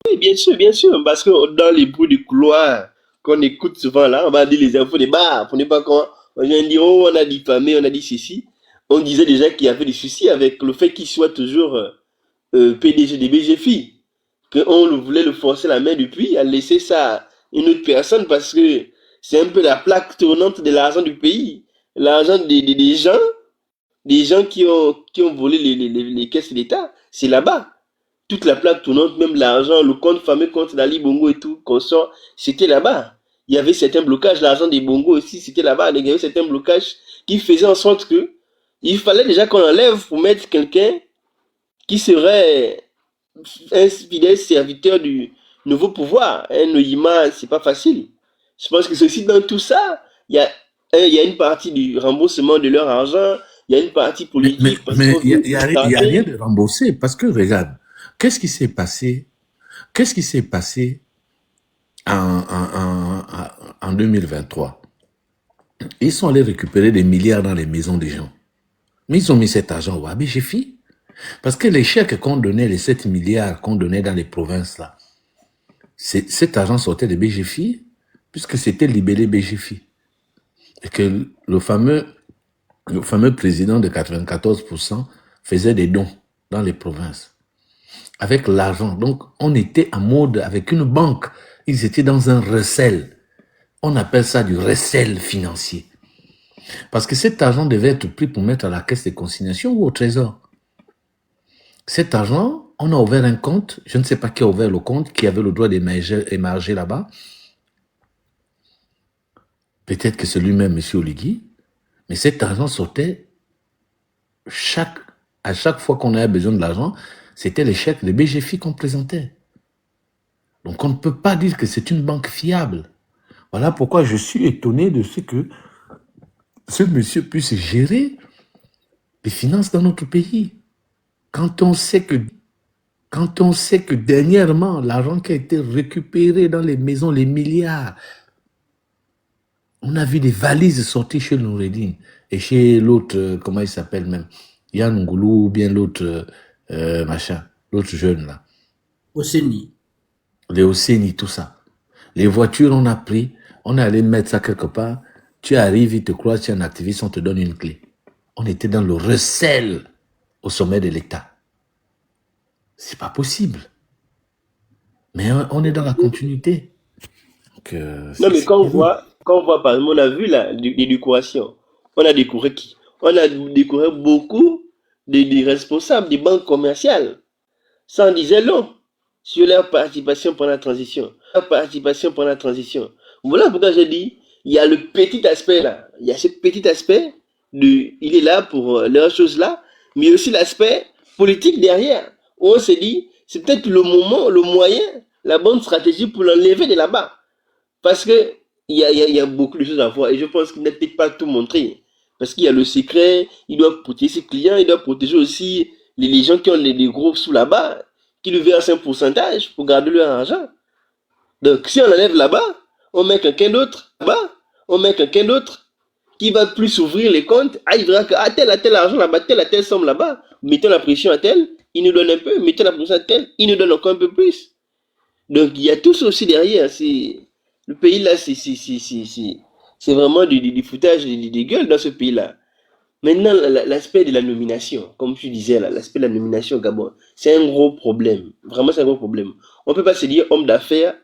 Oui, bien sûr, parce que dans les bruits du couloir qu'on écoute souvent là, on va dire les infos des bars, on n'est pas quand on vient dire oh on a diffamé, on a dit ceci. On disait déjà qu'il y avait des soucis avec le fait qu'il soit toujours PDG des BGFI, qu'on voulait le forcer la main depuis, à laisser ça à une autre personne parce que c'est un peu la plaque tournante de l'argent du pays, l'argent des gens qui ont volé les caisses d'État, c'est là-bas. Toute la plaque tournante, même l'argent, le compte fameux compte d'Ali Bongo et tout, consort, c'était là-bas. Il y avait certains blocages, l'argent des Bongo aussi, c'était là-bas. Il y avait certains blocages qui faisaient en sorte que il fallait déjà qu'on enlève pour mettre quelqu'un qui serait un fidèle serviteur du nouveau pouvoir. Un Oyima, c'est pas facile. Je pense que ceci, dans tout ça, il y a une partie du remboursement de leur argent, il y a une partie politique. Mais il n'y a rien de remboursé parce que regarde, qu'est-ce qui s'est passé en 2023? Ils sont allés récupérer des milliards dans les maisons des gens. Mais ils ont mis cet argent au BGFI. Parce que les chèques qu'on donnait, les 7 milliards qu'on donnait dans les provinces là, cet argent sortait de BGFI, puisque c'était libellé BGFI. Et que le fameux président de 94% faisait des dons dans les provinces. Avec l'argent. Donc, on était en mode avec une banque. Ils étaient dans un recel. On appelle ça du recel financier. Parce que cet argent devait être pris pour mettre à la caisse de consignation ou au trésor. Cet argent, on a ouvert un compte. Je ne sais pas qui a ouvert le compte, qui avait le droit d'émarger là-bas. Peut-être que c'est lui-même, M. Oligui. Mais cet argent sortait à chaque fois qu'on avait besoin de l'argent, c'était les chèques de BGFI qu'on présentait. Donc on ne peut pas dire que c'est une banque fiable. Voilà pourquoi je suis étonné de ce que ce monsieur puisse gérer les finances dans notre pays. Quand on sait que dernièrement, l'argent qui a été récupéré dans les maisons, les milliards, on a vu des valises sorties chez Noureddine et chez l'autre, comment il s'appelle même, Yann Ngoulou ou bien l'autre l'autre jeune là. Oseni. Les Oseni, tout ça. Les voitures, on a pris, on est allé mettre ça quelque part, tu arrives, ils te croient, tu es un activiste, on te donne une clé. On était dans le recel au sommet de l'État. C'est pas possible. Mais on est dans la continuité. Donc, non, mais quand on voit, par exemple, on a vu l'éducation, on a découvert qui? On a découvert beaucoup des responsables des banques commerciales. Ça en disait long sur leur participation pendant la transition. Voilà pourquoi j'ai dit, il y a le petit aspect là. Il y a ce petit aspect, il est là pour leurs choses là, mais aussi l'aspect politique derrière. Où on s'est dit, c'est peut-être le moment, le moyen, la bonne stratégie pour l'enlever de là-bas. Parce que il y a beaucoup de choses à voir et je pense qu'il n'a peut-être pas tout montré. Parce qu'il y a le secret, il doit protéger ses clients, il doit protéger aussi les gens qui ont les gros sous là-bas, qui lui versent un pourcentage pour garder leur argent. Donc si on enlève là-bas, on met quelqu'un d'autre qui va plus ouvrir les comptes. Ah, il verra que tel argent là-bas, telle somme là-bas, mettons la pression à tel, il nous donne un peu, mettons la pression à tel, il nous donne encore un peu plus. Donc il y a tout ça aussi derrière. Le pays là, c'est vraiment du foutage de gueule dans ce pays-là. Maintenant, l'aspect de la nomination, comme tu disais là, l'aspect de la nomination au Gabon, c'est un gros problème. Vraiment, c'est un gros problème. On ne peut pas se dire homme d'affaires.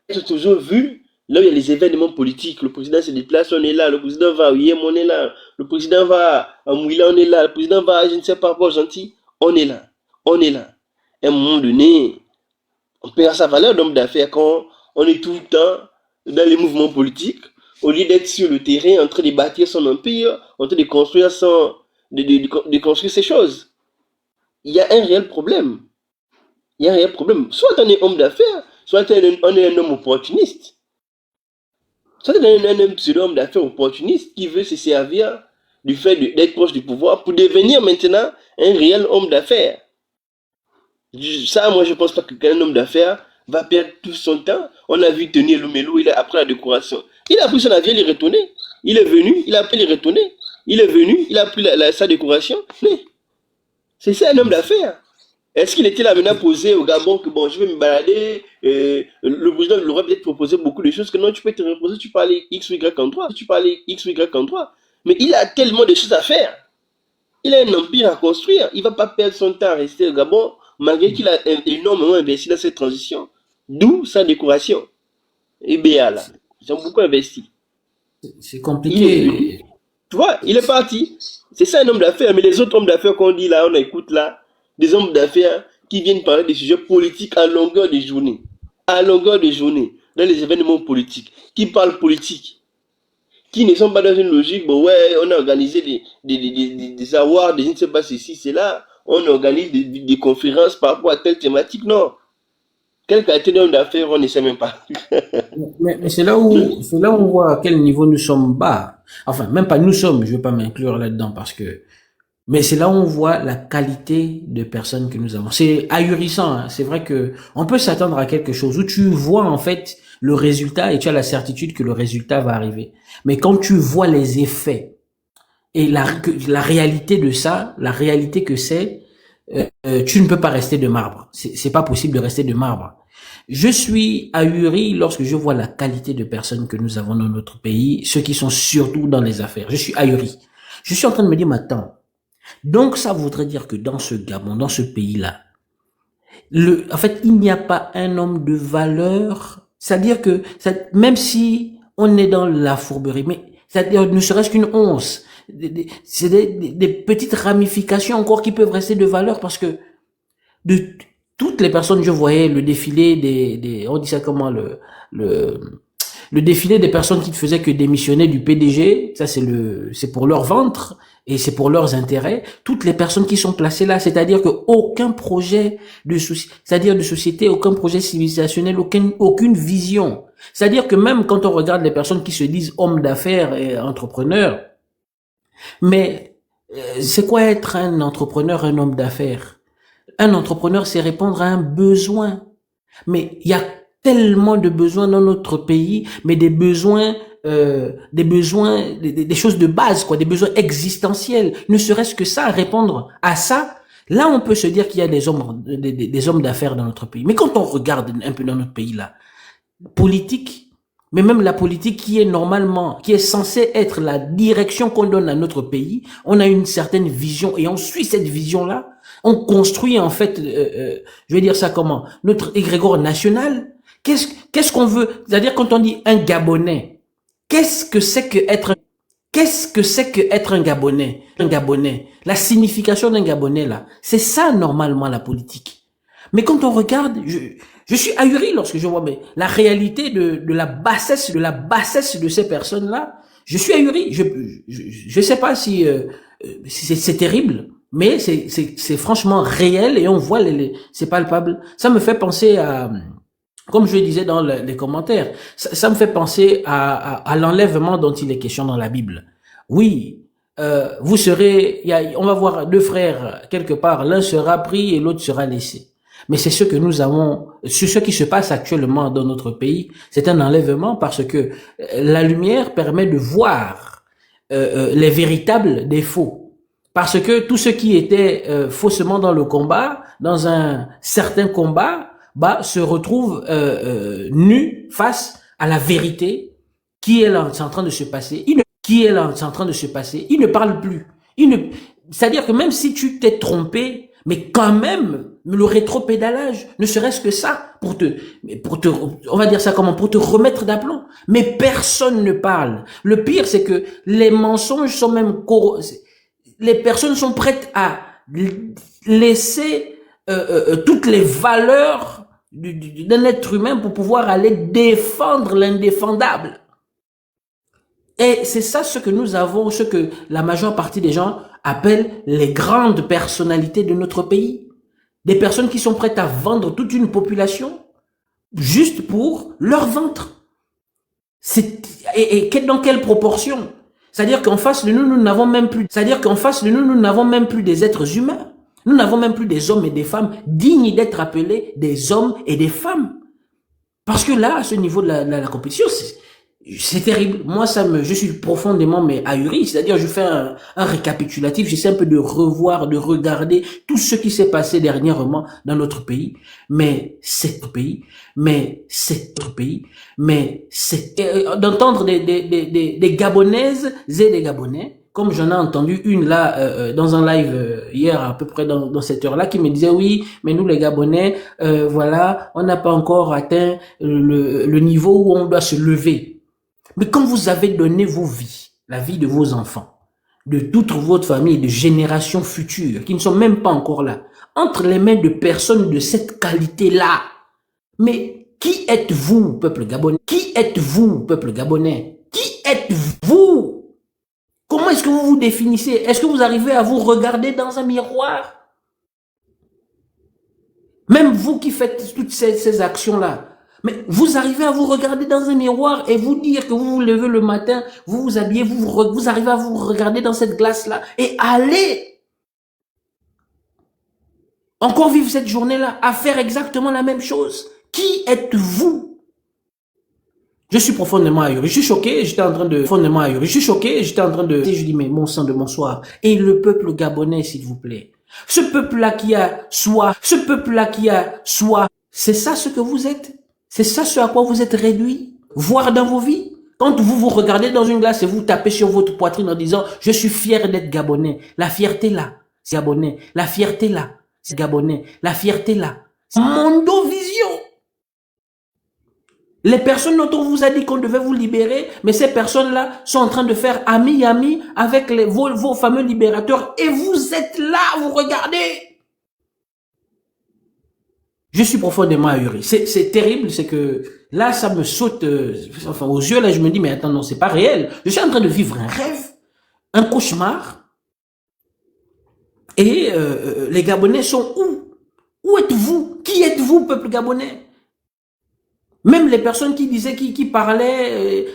C'est toujours vu là où il y a les événements politiques. Le président se déplace, on est là. Le président va à Oyem, on est là. Le président va à Mouila, on est là. Le président va à je ne sais pas quoi, gentil, on est là. À un moment donné, on perd sa valeur d'homme d'affaires quand on est tout le temps dans les mouvements politiques, au lieu d'être sur le terrain en train de bâtir son empire, en train de construire de construire ces choses. Il y a un réel problème. Il n'y a rien de problème. Soit on est homme d'affaires, soit on est un homme opportuniste. Soit on est un pseudo-homme d'affaires opportuniste qui veut se servir du fait d'être proche du pouvoir pour devenir maintenant un réel homme d'affaires. Ça, moi, je pense pas qu'un homme d'affaires va perdre tout son temps. On a vu Tony Elumelu, il a après la décoration. Il a pris son avion, il est retourné. Il est venu, il a pris, il est retourné. Il est venu, il a pris sa décoration. Mais c'est ça un homme d'affaires. Est-ce qu'il était là maintenant posé au Gabon que bon, je vais me balader, le président lui aurait peut-être proposé beaucoup de choses que non, tu peux te reposer, tu peux aller X ou Y en 3, tu peux aller X ou Y en 3. Mais il a tellement de choses à faire. Il a un empire à construire. Il ne va pas perdre son temps à rester au Gabon, malgré qu'il a énormément investi dans cette transition. D'où sa décoration. Et BA là, ils ont beaucoup investi. C'est compliqué. Tu vois, il est parti. C'est ça un homme d'affaires. Mais les autres hommes d'affaires qu'on dit là, on écoute là, des hommes d'affaires qui viennent parler des sujets politiques à longueur de journée. À longueur de journée, dans les événements politiques, qui parlent politique, qui ne sont pas dans une logique, bon ouais, on a organisé des awards, je ne sais pas si c'est là, on organise des conférences par rapport à telle thématique, non. Quelle qualité d'homme d'affaires, on ne sait même pas. Mais c'est là où on voit à quel niveau nous sommes bas. Enfin, même pas nous sommes, je ne vais pas m'inclure là-dedans parce que, mais c'est là où on voit la qualité de personnes que nous avons. C'est ahurissant, hein. C'est vrai que on peut s'attendre à quelque chose où tu vois en fait le résultat et tu as la certitude que le résultat va arriver. Mais quand tu vois les effets et la réalité de ça, la réalité que c'est, tu ne peux pas rester de marbre. C'est pas possible de rester de marbre. Je suis ahuri lorsque je vois la qualité de personnes que nous avons dans notre pays, ceux qui sont surtout dans les affaires. Je suis ahuri. Je suis en train de me dire, maintenant, donc ça voudrait dire que dans ce Gabon, dans ce pays-là, en fait, il n'y a pas un homme de valeur. C'est-à-dire que, même si on est dans la fourberie, mais c'est-à-dire ne serait-ce qu'une once, c'est des petites ramifications encore qui peuvent rester de valeur parce que de toutes les personnes, je voyais le défilé on dit ça comment, le défilé des personnes qui ne faisaient que démissionner du PDG, ça c'est pour leur ventre et c'est pour leurs intérêts. Toutes les personnes qui sont placées là, c'est-à-dire que aucun projet de société, aucun projet civilisationnel, aucune vision. C'est-à-dire que même quand on regarde les personnes qui se disent hommes d'affaires et entrepreneurs, mais c'est quoi être un entrepreneur, un homme d'affaires? Un entrepreneur, c'est répondre à un besoin. Mais il y a tellement de besoins dans notre pays, mais des besoins, des choses de base, quoi, des besoins existentiels. Ne serait-ce que ça, répondre à ça. Là, on peut se dire qu'il y a des hommes d'affaires dans notre pays. Mais quand on regarde un peu dans notre pays là, politique, mais même la politique qui est censée être la direction qu'on donne à notre pays, on a une certaine vision et on suit cette vision-là. On construit en fait, je vais dire ça comment, notre égrégore national. Qu'est-ce qu'on veut? C'est-à-dire quand on dit un Gabonais, qu'est-ce que c'est que être un Gabonais? Un Gabonais. La signification d'un Gabonais là, c'est ça normalement la politique. Mais quand on regarde, je suis ahuri lorsque je vois la réalité de la bassesse de ces personnes-là. Je suis ahuri. Je sais pas si c'est terrible, mais c'est franchement réel et on voit c'est palpable. Ça me fait penser à, comme je le disais dans les commentaires, ça me fait penser à l'enlèvement dont il est question dans la Bible. Oui, on va voir deux frères quelque part, l'un sera pris et l'autre sera laissé. Mais c'est ce que nous avons, c'est ce qui se passe actuellement dans notre pays. C'est un enlèvement parce que la lumière permet de voir les véritables des faux. Parce que tous ceux qui étaient faussement dans le combat, dans un certain combat, se retrouvent nus face à la vérité qui est là en train de se passer. Ils ne parlent plus. C'est-à-dire que même si tu t'es trompé, mais quand même, le rétropédalage, ne serait-ce que ça, on va dire ça comment, pour te remettre d'aplomb. Mais personne ne parle. Le pire, c'est que les mensonges sont même les personnes sont prêtes à laisser toutes les valeurs d'un être humain pour pouvoir aller défendre l'indéfendable. Et c'est ça ce que nous avons, ce que la majeure partie des gens appellent les grandes personnalités de notre pays. Des personnes qui sont prêtes à vendre toute une population juste pour leur ventre. Et dans quelle proportion? C'est-à-dire qu'en face de nous, nous n'avons même plus, nous n'avons même plus des êtres humains. Nous n'avons même plus des hommes et des femmes dignes d'être appelés des hommes et des femmes. Parce que là, à ce niveau de la compétition, c'est terrible. Moi, je suis profondément ahuri. C'est-à-dire, je fais un récapitulatif. J'essaie un peu de revoir, de regarder tout ce qui s'est passé dernièrement dans notre pays. D'entendre des Gabonaises et des Gabonais, comme j'en ai entendu une là dans un live hier à peu près dans cette heure-là, qui me disait oui, mais nous les Gabonais, voilà, on n'a pas encore atteint le niveau où on doit se lever. Mais quand vous avez donné vos vies, la vie de vos enfants, de toute votre famille, de générations futures, qui ne sont même pas encore là, entre les mains de personnes de cette qualité-là, mais qui êtes-vous, peuple gabonais? Qui êtes-vous, peuple gabonais? Qui êtes-vous? Comment est-ce que vous vous définissez? Est-ce que vous arrivez à vous regarder dans un miroir? Même vous qui faites toutes ces actions-là, mais vous arrivez à vous regarder dans un miroir et vous dire que vous vous levez le matin, vous vous habillez, vous arrivez à vous regarder dans cette glace-là et allez encore vivre cette journée-là, à faire exactement la même chose. Qui êtes-vous? Je suis profondément ahuri. Je suis choqué, j'étais en train de... Je dis, mais mon sang de mon soir. Et le peuple gabonais, s'il vous plaît. Ce peuple-là qui a soif, c'est ça ce que vous êtes? C'est ça ce à quoi vous êtes réduit? Voir dans vos vies? Quand vous vous regardez dans une glace et vous tapez sur votre poitrine en disant « Je suis fier d'être Gabonais ». La fierté là, c'est Gabonais. La fierté là, c'est Gabonais. La fierté là, c'est Mondovision. Les personnes dont on vous a dit qu'on devait vous libérer, mais ces personnes-là sont en train de faire ami avec vos fameux libérateurs et vous êtes là, vous regardez. Je suis profondément ahuri. C'est terrible, c'est que là, ça me saute aux yeux. Là, je me dis, mais attends, non, c'est pas réel. Je suis en train de vivre un rêve, un cauchemar. Et les Gabonais sont où? Où êtes-vous? Qui êtes-vous, peuple gabonais? Même les personnes qui disaient, qui parlaient,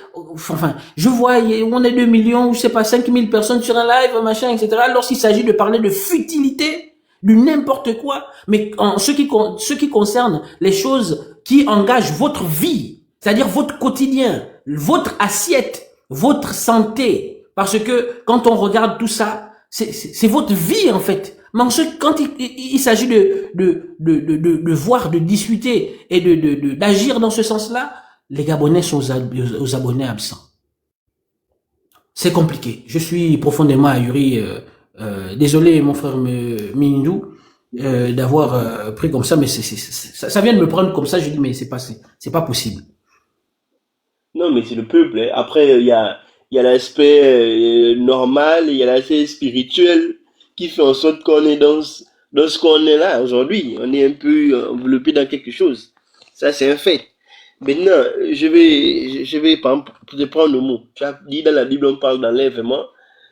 je vois, on est 2 millions, je sais pas, 5 000 personnes sur un live, machin, etc. Lorsqu'il s'agit de parler de futilité, de n'importe quoi, mais en ce qui concerne les choses qui engagent votre vie, c'est-à-dire votre quotidien, votre assiette, votre santé, parce que quand on regarde tout ça, c'est votre vie en fait. Mais quand il s'agit de voir, de discuter et d'agir dans ce sens-là, les Gabonais sont aux abonnés absents. C'est compliqué. Je suis profondément ahuri. Désolé, mon frère Mindou, d'avoir pris comme ça, mais ça vient de me prendre comme ça. Je dis, mais c'est pas possible. Non, mais c'est le peuple. Hein. Après, il y a l'aspect normal, il y a l'aspect spirituel qui fait en sorte qu'on est dans ce qu'on est là aujourd'hui. On est un peu enveloppé dans quelque chose. Ça, c'est un fait. Maintenant, je vais par exemple, te prendre le mot. Tu as dit dans la Bible, on parle d'enlèvement,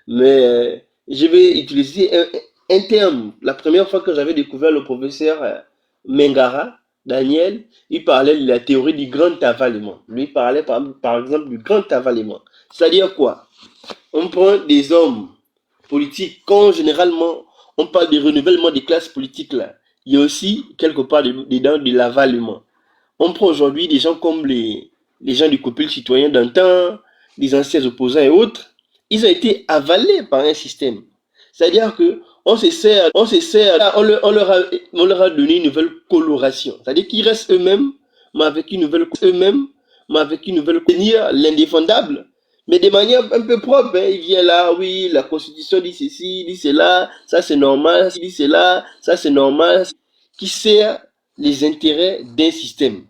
mais je vais utiliser un terme. La première fois que j'avais découvert le professeur Mengara, Daniel, il parlait de la théorie du grand avalement. Lui, il parlait par exemple du grand avalement. C'est-à-dire quoi? On prend des hommes politiques, quand généralement on parle de renouvellement des classes politiques là, il y a aussi quelque part dedans de l'avalement. On prend aujourd'hui des gens comme les gens du couple citoyen d'antan, des anciens opposants et autres, ils ont été avalés par un système. C'est-à-dire que on leur a donné une nouvelle coloration. C'est-à-dire qu'ils restent eux-mêmes, mais avec une nouvelle tenir l'indéfendable, mais de manière un peu propre. Hein. Il vient là, oui, la Constitution dit ceci, dit cela, ça c'est normal, dit cela, ça c'est normal, qui sert les intérêts d'un système.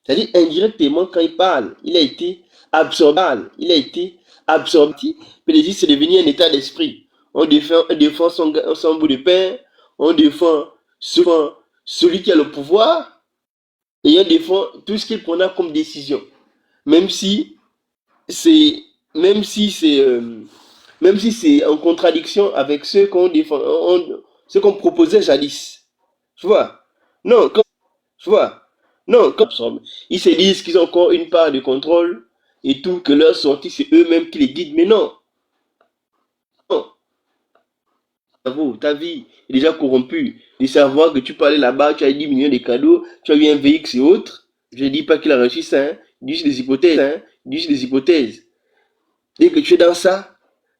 C'est-à-dire indirectement quand il parle, il a été absorbé, puis c'est devenu un état d'esprit. On défend son bout de pain, on défend celui qui a le pouvoir, et on défend tout ce qu'il prendra comme décision. Même si c'est en contradiction avec ce qu'on proposait jadis. Tu vois? Non, tu vois? Non, ils se disent qu'ils ont encore une part de contrôle et tout, que leur sortie, c'est eux-mêmes qui les guident. Mais non, non. Ta vie est déjà corrompue. De savoir que tu parlais là-bas, tu as 10 millions de cadeaux, tu as eu un VX et autres. Je ne dis pas qu'il a reçu ça, hein. Je dis des hypothèses, hein. Je dis des hypothèses. Dès que tu es dans ça,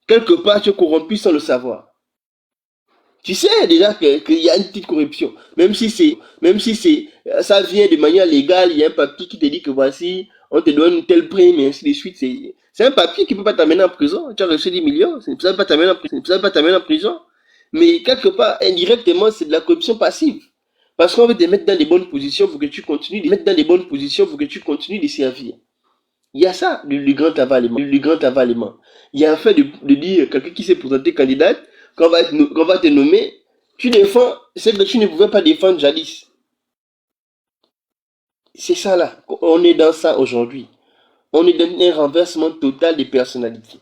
quelque part, tu es corrompu sans le savoir. Tu sais déjà qu'il y a une petite corruption. Même si ça vient de manière légale, il y a un papier qui te dit que voici, on te donne tel prime et ainsi de suite. C'est un papier qui ne peut pas t'amener en prison. Tu as reçu 10 millions, ça ne peut pas t'amener en prison. Ça ne peut pas t'amener en prison. Mais quelque part, indirectement, c'est de la corruption passive. Parce qu'on veut te mettre dans les bonnes positions pour que tu continues, de servir. Il y a ça, le grand avalement. Le grand avalement. Il y a un fait de dire quelqu'un qui s'est présenté candidate, qu'on va te nommer, tu défends ce que tu ne pouvais pas défendre jadis. C'est ça là. On est dans ça aujourd'hui. On est dans un renversement total des personnalités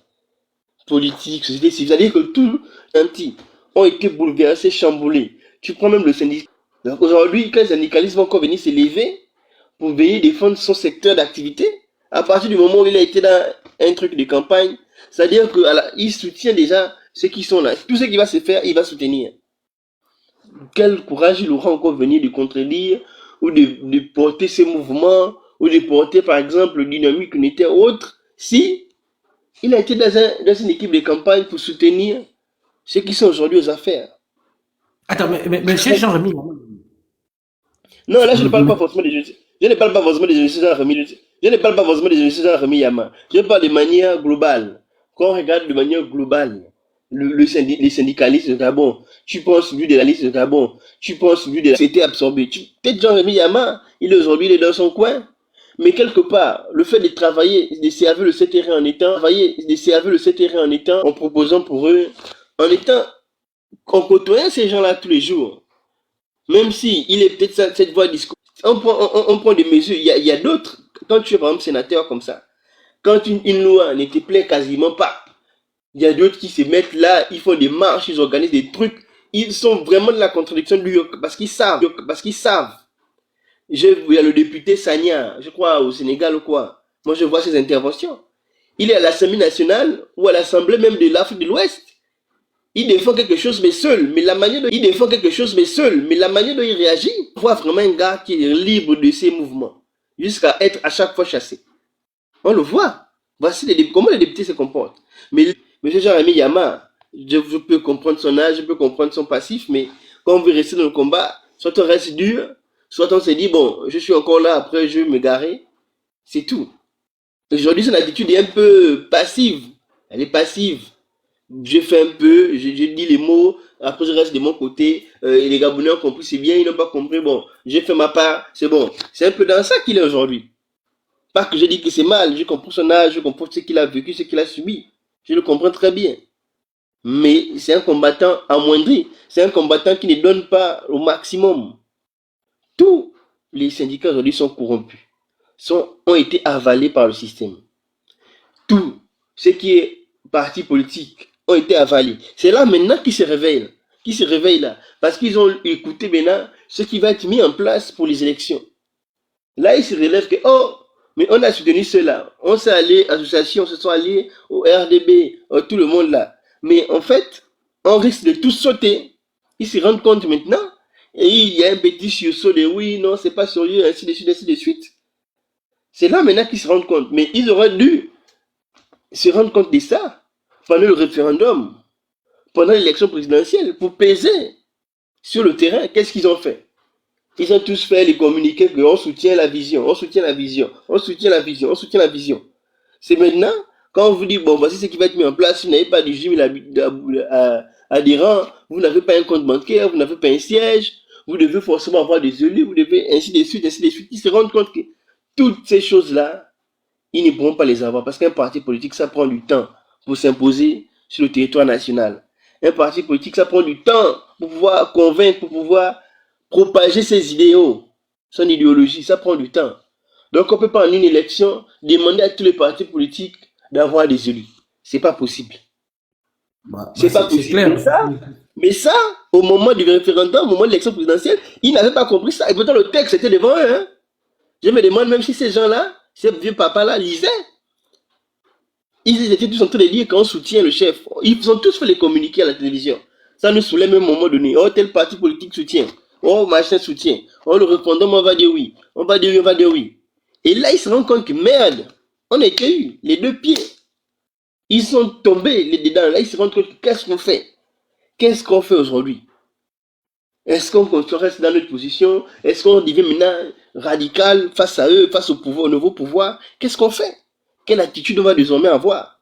politiques, société civile. C'est-à-dire que tout anti ont été bouleversés, chamboulés. Tu prends même le syndicat. Aujourd'hui, quand les syndicalistes vont encore venir s'élever pour venir défendre son secteur d'activité, à partir du moment où il a été dans un truc de campagne, c'est-à-dire qu'il soutient déjà ceux qui sont là. Tout ce qui va se faire, il va soutenir. Quel courage il aura encore venir de contredire ou de porter ses mouvements ou de porter par exemple le dynamique unitaire ou autre si il a été dans une équipe de campagne pour soutenir ceux qui sont aujourd'hui aux affaires. Attends, mais chez Jean-Rémy, non, là je ne parle pas forcément des jeunes. Je ne parle pas forcément des jeunes Jean-Rémy. Je ne parle pas forcément des jeunes Jean-Rémy Yama. Je parle de manière globale. Quand on regarde de manière globale, les syndicalistes de Gabon, tu penses lui de la liste de Gabon, tu penses lui de la c'était absorbé. Peut-être Jean-Rémy Yama, il est dans son coin. Mais quelque part, le fait de travailler, de servir le CTR en étant, en proposant pour eux, en côtoyant ces gens-là tous les jours, même si il est peut-être cette voie discours, on prend des mesures. Il y a d'autres, quand tu es par exemple sénateur comme ça, quand une loi ne te plaît quasiment pas, il y a d'autres qui se mettent là, ils font des marches, ils organisent des trucs, ils sont vraiment de la contradiction du parce qu'ils savent. Il y a le député Sagna, je crois au Sénégal ou quoi. Moi je vois ses interventions. Il est à l'Assemblée nationale ou à l'Assemblée même de l'Afrique de l'Ouest. Il défend quelque chose mais seul, mais la manière dont il réagit, on voit vraiment un gars qui est libre de ses mouvements, jusqu'à être à chaque fois chassé. On le voit. Voici comment les députés se comportent. Mais M. Jean-Rémy Yama, je peux comprendre son âge, je peux comprendre son passif, mais quand on veut rester dans le combat, soit on reste dur, soit on se dit, bon, je suis encore là, après je vais me garer. C'est tout. Aujourd'hui, son attitude est un peu passive. Elle est passive. Je fais un peu, je dis les mots, après je reste de mon côté, et les Gabonais ont compris, c'est bien, ils n'ont pas compris, bon, j'ai fait ma part, c'est bon. C'est un peu dans ça qu'il est aujourd'hui. Pas que je dis que c'est mal, je comprends son âge, je comprends ce qu'il a vécu, ce qu'il a subi. Je le comprends très bien. Mais c'est un combattant amoindri, c'est un combattant qui ne donne pas au maximum. Tous les syndicats aujourd'hui sont corrompus, ont été avalés par le système. Tout ce qui est parti politique ont été avalés. C'est là maintenant qu'ils se réveillent là, parce qu'ils ont écouté maintenant ce qui va être mis en place pour les élections. Là, ils se relèvent que, oh, mais on a soutenu cela, on s'est allé, association, on se sont allés au RDB, tout le monde là. Mais en fait, on risque de tout sauter. Ils se rendent compte maintenant, et il y a un petit sursaut de oui, non, c'est pas sérieux, ainsi de suite. C'est là maintenant qu'ils se rendent compte. Mais ils auraient dû se rendre compte de ça pendant le référendum, pendant l'élection présidentielle, pour peser sur le terrain. Qu'est-ce qu'ils ont fait? Ils ont tous fait les communiqués qu'on soutient la vision, on soutient la vision, on soutient la vision, on soutient la vision. C'est maintenant, quand on vous dit, bon, voici ce qui va être mis en place, vous n'avez pas du juge adhérent, vous n'avez pas un compte bancaire, vous n'avez pas un siège, vous devez forcément avoir des élus, vous devez ainsi de suite, ils se rendent compte que toutes ces choses-là, ils ne pourront pas les avoir parce qu'un parti politique, ça prend du temps pour s'imposer sur le territoire national. Un parti politique, ça prend du temps pour pouvoir convaincre, pour pouvoir propager ses idéaux, son idéologie, ça prend du temps. Donc on ne peut pas en une élection demander à tous les partis politiques d'avoir des élus. C'est pas possible. C'est pas c'est possible. clair. Mais ça, au moment du référendum, au moment de l'élection présidentielle, ils n'avaient pas compris ça. Et pourtant, le texte était devant eux. Hein. Je me demande même si ces gens-là, ces vieux papas-là lisaient. Ils étaient tous en train de dire qu'on soutient le chef. Ils ont tous fait les communiqués à la télévision. Ça nous soulève même au moment donné. Oh, tel parti politique soutient. Oh, machin soutient. Oh, le référendum, on va dire oui. On va dire oui, on va dire oui. Et là, ils se rendent compte que merde, on a été eu, les deux pieds. Ils sont tombés les dedans. Là, ils se rendent compte que qu'est-ce qu'on fait? Qu'est-ce qu'on fait aujourd'hui? Est-ce qu'on reste dans notre position? Est-ce qu'on devient maintenant radical face à eux, face au pouvoir, au nouveau pouvoir? Qu'est-ce qu'on fait? Quelle attitude on va désormais avoir?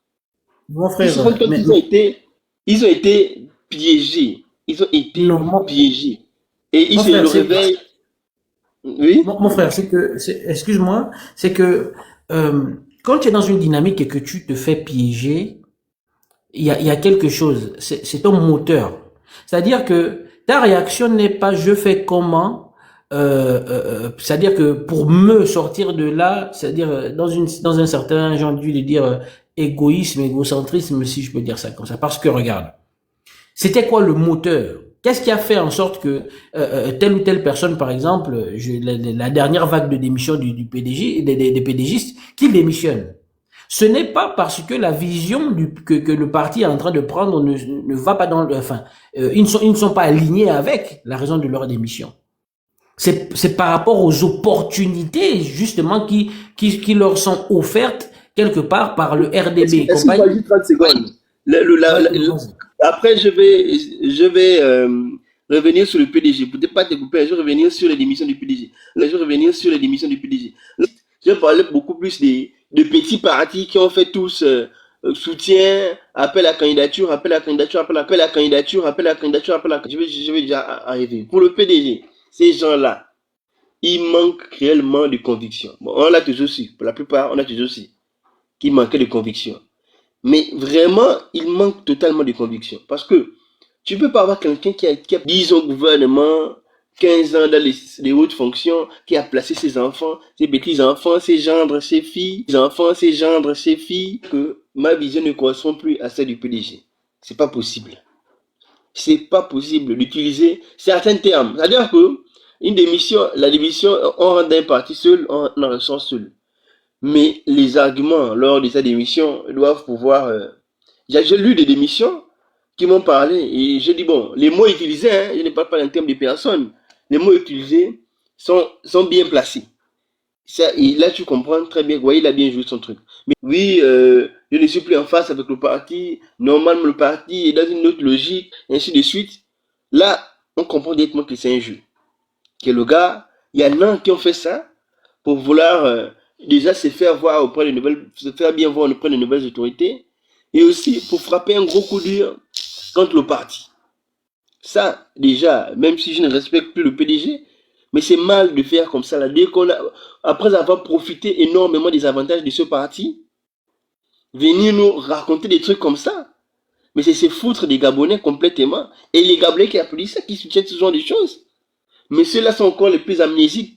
Mon Ils frère, se rendent compte qu'ils ont été piégés. Ils ont été non, piégés. Et ils mon se frère, le réveillent. Oui? mon frère, excuse-moi, c'est que quand tu es dans une dynamique et que tu te fais piéger, il y a quelque chose, c'est ton moteur. C'est-à-dire que ta réaction n'est pas je fais comment, c'est-à-dire que pour me sortir de là, c'est-à-dire dans un certain, j'ai envie de dire, égoïsme, égocentrisme, si je peux dire ça comme ça. Parce que regarde, c'était quoi le moteur? Qu'est-ce qui a fait en sorte que telle ou telle personne, par exemple, la dernière vague de démission du PDG, des PDGistes, qui démissionnent? Ce n'est pas parce que la vision que le parti est en train de prendre ne va pas dans le, enfin, ils ne sont pas alignés avec la raison de leur démission. C'est par rapport aux opportunités, justement, qui leur sont offertes quelque part par le RDB et Est-ce que compagnie. juste 30 secondes? Après, je vais revenir sur le PDG. Peut-être pas te couper, je vais revenir sur les démissions du PDG. Là, je vais revenir sur les démissions du PDG. Là, je vais parler beaucoup plus de petits partis qui ont fait tous soutien, appel à candidature, appel à candidature, appel à candidature, appel à candidature, appel à candidature. Je vais déjà arriver. Pour le PDG, ces gens-là, ils manquent réellement de conviction. Bon, on l'a toujours su. Pour la plupart, on a toujours su qu'ils manquaient de conviction. Mais vraiment, il manque totalement de conviction. Parce que tu ne peux pas avoir quelqu'un qui a 10 ans au gouvernement, 15 ans dans les hautes fonctions, qui a placé ses enfants, ses petits-enfants, ses gendres, ses filles, ses enfants, ses gendres, ses filles, que ma vision ne correspond plus à celle du PDG. C'est pas possible. C'est pas possible d'utiliser certains termes. C'est-à-dire que la démission, on rentre d'un parti seul, on en ressort seul. Mais les arguments lors de sa démission doivent pouvoir... J'ai lu des démissions qui m'ont parlé et j'ai dit, bon, les mots utilisés, hein, je ne parle pas en termes de personnes, les mots utilisés sont bien placés. Ça, et là, tu comprends très bien, vous voyez, il a bien joué son truc. Mais oui, je ne suis plus en face avec le parti, normalement le parti est dans une autre logique, et ainsi de suite. Là, on comprend directement que c'est un jeu. Que le gars, il y en a qui ont fait ça pour vouloir... déjà se faire voir auprès de nouvelles, se faire bien voir auprès de nouvelles autorités, et aussi pour frapper un gros coup dur contre le parti. Ça, déjà, même si je ne respecte plus le PDG, mais c'est mal de faire comme ça. Là, dès qu'on a, après avoir profité énormément des avantages de ce parti, venir nous raconter des trucs comme ça, mais c'est se foutre des Gabonais complètement. Et les Gabonais qui applaudissent ça, qui soutiennent ce genre de choses. Mais ceux-là sont encore les plus amnésiques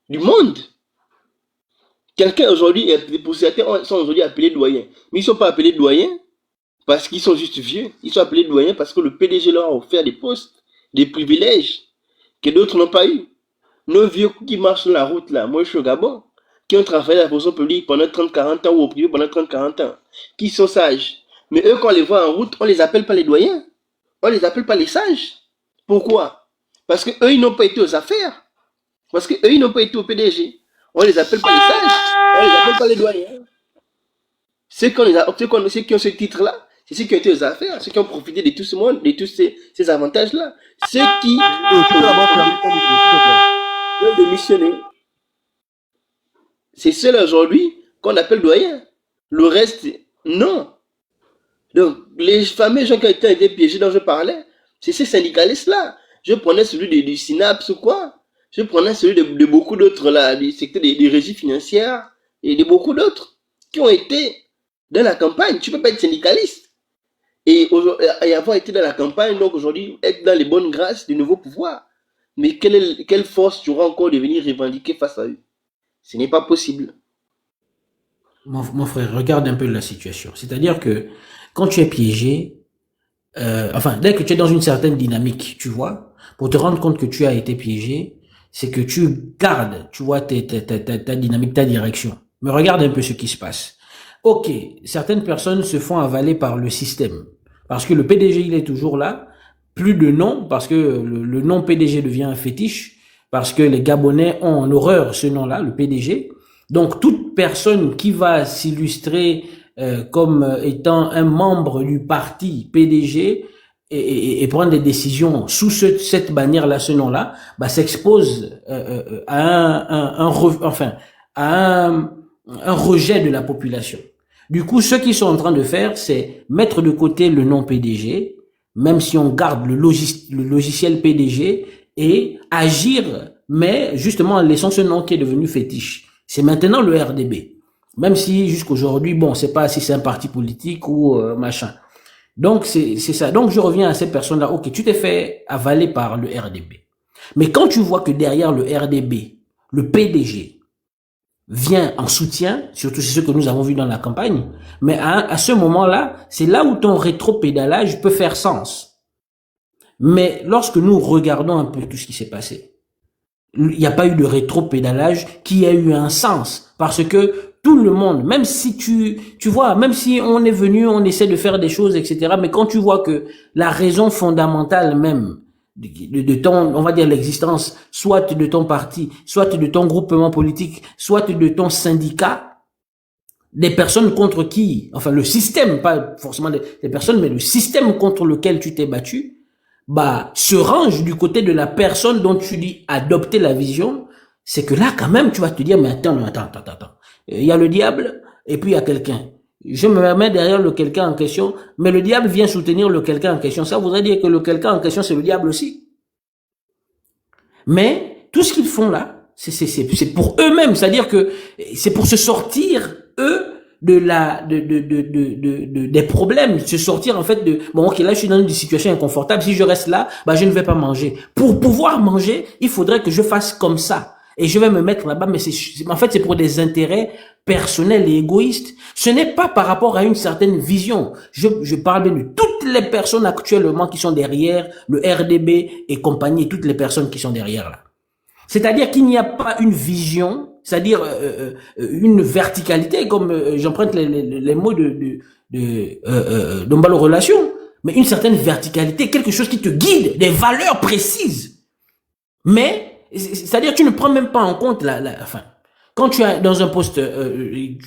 du monde. Quelqu'un aujourd'hui, pour certains, sont aujourd'hui appelés doyens. Mais ils ne sont pas appelés doyens parce qu'ils sont juste vieux. Ils sont appelés doyens parce que le PDG leur a offert des postes, des privilèges que d'autres n'ont pas eu. Nos vieux qui marchent sur la route là, moi je suis au Gabon, qui ont travaillé à la fonction publique pendant 30-40 ans ou au privé pendant 30-40 ans, qui sont sages. Mais eux, quand on les voit en route, on les appelle pas les doyens. On les appelle pas les sages. Pourquoi? Parce que eux, ils n'ont pas été aux affaires. Parce que eux, ils n'ont pas été au PDG. On les appelle pas les sages. On les appelle pas les doyens. Ceux qui ont ce titre-là, c'est ceux qui ont été aux affaires, ceux qui ont profité de tout ce monde, de tous ces avantages-là. Ceux qui ont démissionné. C'est ceux-là aujourd'hui qu'on appelle doyens. Le reste, non. Donc, les fameux gens qui ont été piégés dont je parlais, c'est ces syndicalistes-là. Je prenais celui du Synapse ou quoi. Je prenais celui de beaucoup d'autres là, du secteur des régies financières et de beaucoup d'autres qui ont été dans la campagne. Tu ne peux pas être syndicaliste et avoir été dans la campagne, donc aujourd'hui être dans les bonnes grâces du nouveau pouvoir. Mais quelle force tu auras encore de venir revendiquer face à eux? Ce n'est pas possible. Mon frère, regarde un peu la situation. C'est-à-dire que quand tu es piégé, enfin, dès que tu es dans une certaine dynamique, tu vois, pour te rendre compte que tu as été piégé, c'est que tu gardes, tu vois, ta dynamique, ta direction. Mais regarde un peu ce qui se passe. Ok, certaines personnes se font avaler par le système. Parce que le PDG, il est toujours là. Plus de nom, parce que le nom PDG devient un fétiche. Parce que les Gabonais ont en horreur ce nom-là, le PDG. Donc, toute personne qui va s'illustrer comme étant un membre du parti PDG et prendre des décisions sous cette bannière-là, ce nom-là, bah, s'expose à un rejet de la population. Du coup, ce qu'ils sont en train de faire, c'est mettre de côté le nom PDG, même si on garde le logiciel PDG, et agir, mais justement en laissant ce nom qui est devenu fétiche. C'est maintenant le RDB. Même si jusqu'aujourd'hui, bon, c'est pas si c'est un parti politique ou machin. Donc, c'est ça. Donc, je reviens à cette personne-là. Ok, tu t'es fait avaler par le RDB. Mais quand tu vois que derrière le RDB, le PDG vient en soutien, surtout c'est ce que nous avons vu dans la campagne, mais à ce moment-là, c'est là où ton rétropédalage peut faire sens. Mais lorsque nous regardons un peu tout ce qui s'est passé, il n'y a pas eu de rétropédalage qui a eu un sens, parce que tout le monde, même si tu vois, même si on est venu, on essaie de faire des choses, etc., mais quand tu vois que la raison fondamentale même de ton, on va dire l'existence, soit de ton parti, soit de ton groupement politique, soit de ton syndicat, des personnes contre qui, enfin le système, pas forcément des personnes, mais le système contre lequel tu t'es battu, bah, se range du côté de la personne dont tu dis adopter la vision, c'est que là, quand même, tu vas te dire, mais attends. Il y a le diable, et puis il y a quelqu'un. Je me mets derrière le quelqu'un en question, mais le diable vient soutenir le quelqu'un en question. Ça voudrait dire que le quelqu'un en question, c'est le diable aussi. Mais, tout ce qu'ils font là, c'est pour eux-mêmes, c'est-à-dire que c'est pour se sortir, eux, des problèmes, se sortir en fait de bon, ok, là je suis dans une situation inconfortable, si je reste là, bah je ne vais pas manger. Pour pouvoir manger, il faudrait que je fasse comme ça et je vais me mettre là-bas, mais en fait c'est pour des intérêts personnels et égoïstes. Ce n'est pas par rapport à une certaine vision. Je parle bien de toutes les personnes actuellement qui sont derrière le RDB et compagnie, toutes les personnes qui sont derrière là. C'est-à-dire qu'il n'y a pas une vision, c'est-à-dire une verticalité, comme j'emprunte les mots de Mbalo Relation, mais une certaine verticalité, quelque chose qui te guide, des valeurs précises. Mais, c'est-à-dire tu ne prends même pas en compte enfin, quand tu es dans un poste,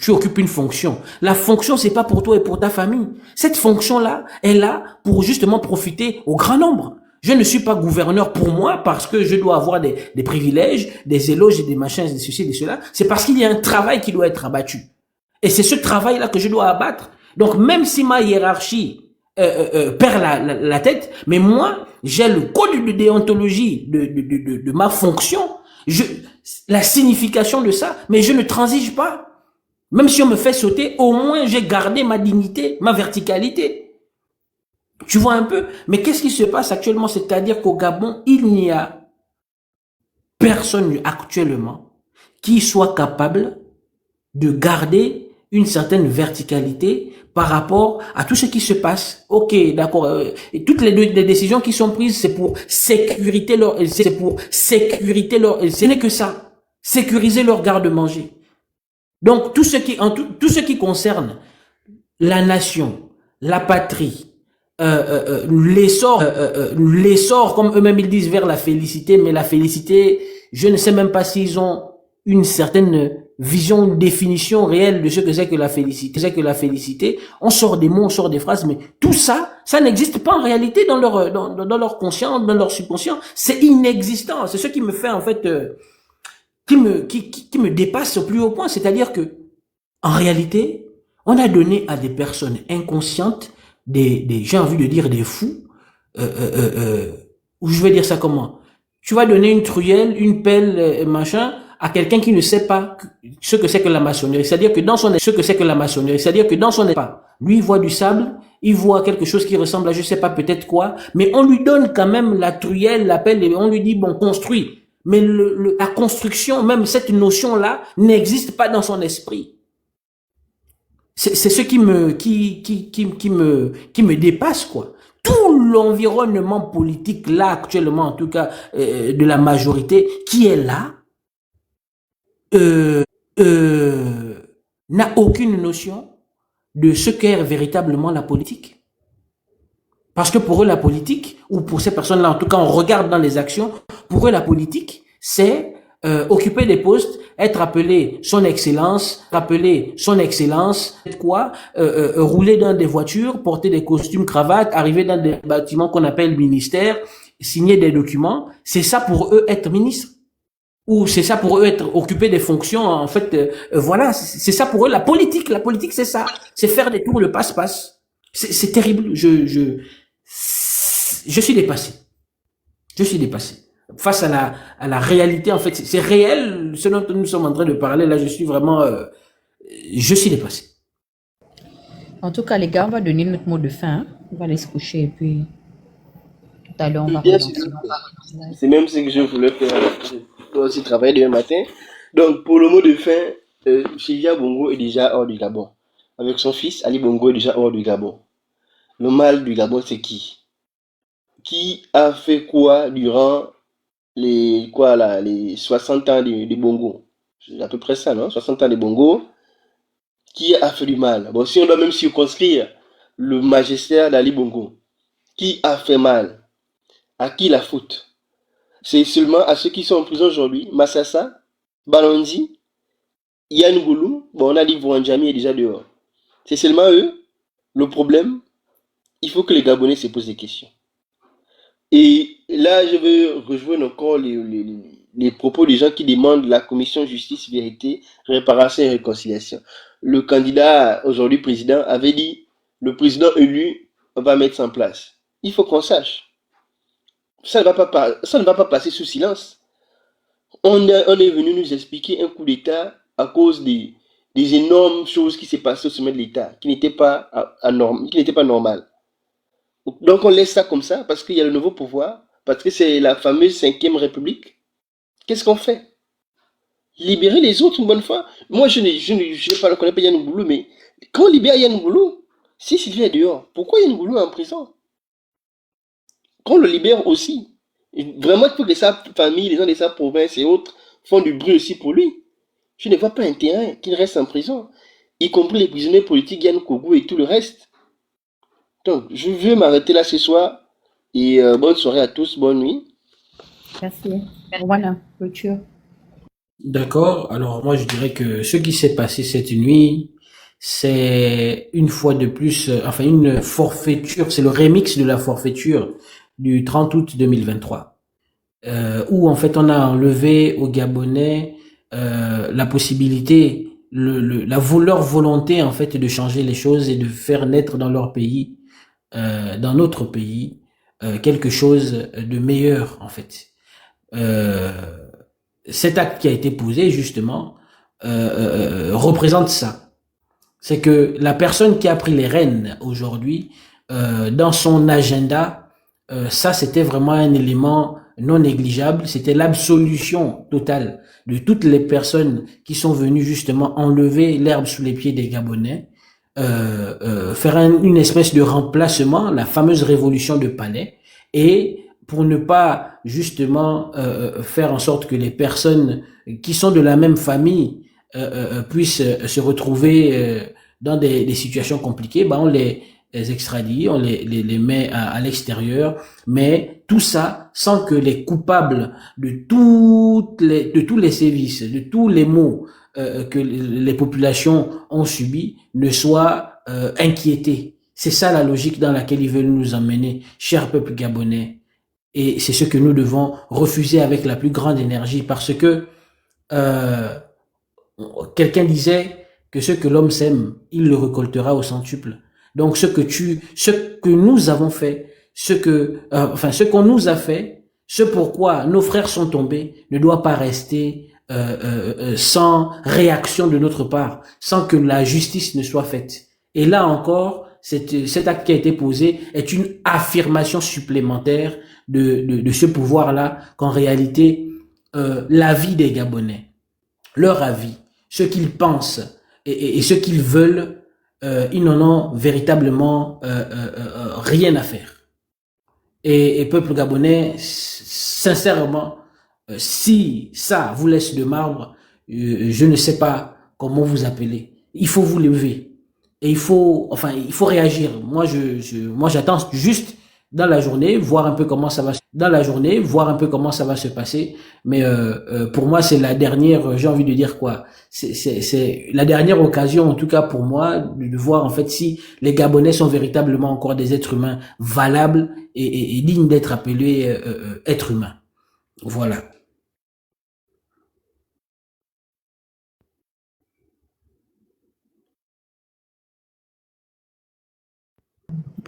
tu occupes une fonction. La fonction, c'est pas pour toi et pour ta famille. Cette fonction-là est là pour justement profiter au grand nombre. Je ne suis pas gouverneur pour moi parce que je dois avoir des privilèges, des éloges et des machins, des ceci, des cela. C'est parce qu'il y a un travail qui doit être abattu. Et c'est ce travail-là que je dois abattre. Donc, même si ma hiérarchie perd la tête, mais moi, j'ai le code de déontologie de ma fonction, la signification de ça, mais je ne transige pas. Même si on me fait sauter, au moins j'ai gardé ma dignité, ma verticalité. Tu vois un peu? Mais qu'est-ce qui se passe actuellement? C'est-à-dire qu'au Gabon, il n'y a personne actuellement qui soit capable de garder une certaine verticalité par rapport à tout ce qui se passe. Ok, d'accord. Et toutes les décisions qui sont prises, c'est pour sécuriser ce n'est que ça. Sécuriser leur garde-manger. Donc, tout ce qui concerne la nation, la patrie, l'essor, comme eux-mêmes ils disent, vers la félicité, mais la félicité, je ne sais même pas s'ils ont une certaine vision, une définition réelle de ce que c'est que la félicité. On sort des mots, on sort des phrases, mais tout ça, ça n'existe pas en réalité dans leur conscient, dans leur subconscient. C'est inexistant. C'est ce qui me fait, en fait, qui me dépasse au plus haut point. C'est-à-dire que, en réalité, on a donné à des personnes inconscientes j'ai envie de dire des fous, ou je vais dire ça comment? Tu vas donner une truelle, une pelle, machin, à quelqu'un qui ne sait pas ce que c'est que la maçonnerie. C'est-à-dire que dans son pas, lui, il voit du sable, il voit quelque chose qui ressemble à je sais pas peut-être quoi, mais on lui donne quand même la truelle, la pelle, et on lui dit bon, construis. Mais la construction, même cette notion-là, n'existe pas dans son esprit. C'est ce qui me dépasse, quoi. tout l'environnement politique là actuellement, en tout cas de la majorité, qui est là, n'a aucune notion de ce qu'est véritablement la politique. Parce que pour eux, la politique, ou pour ces personnes-là, en tout cas, on regarde dans les actions, pour eux, la politique, c'est occuper des postes, être appelé son excellence, quoi, rouler dans des voitures, porter des costumes, cravates, arriver dans des bâtiments qu'on appelle ministères, signer des documents. C'est ça pour eux être ministre. Ou c'est ça pour eux être occuper des fonctions, en fait, voilà, c'est ça pour eux la politique. La politique, c'est ça. C'est faire des tours, le passe-passe. C'est terrible. Je suis dépassé. Je suis dépassé. Face à la réalité, en fait, c'est réel, ce dont nous sommes en train de parler, là, je suis vraiment, je suis dépassé. En tout cas, les gars, on va donner notre mot de fin. Hein. On va aller se coucher et puis tout à l'heure, on va Bien relancer. sûr. C'est même ce que je voulais faire. Je dois aussi travailler demain matin. Donc, pour le mot de fin, Sylvia Bongo est déjà hors du Gabon. Avec son fils, Ali Bongo est déjà hors du Gabon. Le mal du Gabon, c'est qui? Qui a fait quoi durant les 60 ans de Bongo? C'est à peu près ça, non? 60 ans de Bongo. Qui a fait du mal? Bon, si on doit même circonscrire le magistère d'Ali Bongo, qui a fait mal? À qui la faute? C'est seulement à ceux qui sont en prison aujourd'hui, Massassa, Balondi, Yann Goulou, bon, on a dit Vouandjami est déjà dehors. C'est seulement eux. Le problème, il faut que les Gabonais se posent des questions. Et là, je veux rejoindre encore les propos des gens qui demandent la commission justice, vérité, réparation et réconciliation. Le candidat, aujourd'hui président, avait dit, le président élu va mettre ça en place. Il faut qu'on sache. Ça ne va pas passer sous silence. On est venu nous expliquer un coup d'État à cause des énormes choses qui s'est passées au sommet de l'État, qui n'étaient pas normales. Donc on laisse ça comme ça parce qu'il y a le nouveau pouvoir, parce que c'est la fameuse 5e République. Qu'est-ce qu'on fait? Libérer les autres une bonne fois. Moi, je ne connais pas Yann Ngoulou, mais quand on libère Yann Ngoulou, si Sylvie est dehors, pourquoi Yann Ngoulou est en prison? Qu'on le libère aussi. Et vraiment, il faut que sa famille, les gens de sa province et autres font du bruit aussi pour lui. Je ne vois pas intérêt qu'il reste en prison, y compris les prisonniers politiques, Yann Kougou et tout le reste. Donc, je veux m'arrêter là ce soir. Et bonne soirée à tous, bonne nuit. Merci. Voilà, clôture. D'accord. Alors, moi, je dirais que ce qui s'est passé cette nuit, c'est une fois de plus, enfin, une forfaiture, c'est le remix de la forfaiture du 30 août 2023, où, en fait, on a enlevé aux Gabonais la possibilité, leur volonté, en fait, de changer les choses et de faire naître dans leur pays, dans notre pays, quelque chose de meilleur, en fait. Cet acte qui a été posé, justement, représente ça. C'est que la personne qui a pris les rênes aujourd'hui, dans son agenda, ça c'était vraiment un élément non négligeable, c'était l'absolution totale de toutes les personnes qui sont venues justement enlever l'herbe sous les pieds des Gabonais, faire une espèce de remplacement, la fameuse révolution de palais, et pour ne pas justement faire en sorte que les personnes qui sont de la même famille puissent se retrouver dans des situations compliquées, on les extradie, on les met à l'extérieur, mais tout ça sans que les coupables de tous les sévices, de tous les maux que les populations ont subis ne soient inquiétés. C'est ça la logique dans laquelle ils veulent nous emmener, cher peuple gabonais. Et c'est ce que nous devons refuser avec la plus grande énergie parce que quelqu'un disait que ce que l'homme sème, il le récoltera au centuple. Donc ce que nous avons fait, ce qu'on nous a fait, ce pourquoi nos frères sont tombés, ne doit pas rester sans réaction de notre part, sans que la justice ne soit faite. Et là encore, cet acte qui a été posé est une affirmation supplémentaire de ce pouvoir-là, qu'en réalité, l'avis des Gabonais, leur avis, ce qu'ils pensent et ce qu'ils veulent, ils n'en ont véritablement rien à faire. Et peuple gabonais, sincèrement, si ça vous laisse de marbre, je ne sais pas comment vous appeler. Il faut vous lever. Et il faut réagir. Moi, j'attends juste dans la journée, voir un peu comment ça va se passer. Mais pour moi, c'est la dernière, j'ai envie de dire quoi, c'est la dernière occasion, en tout cas pour moi, de voir en fait si les Gabonais sont véritablement encore des êtres humains valables et dignes d'être appelés êtres humains. Voilà.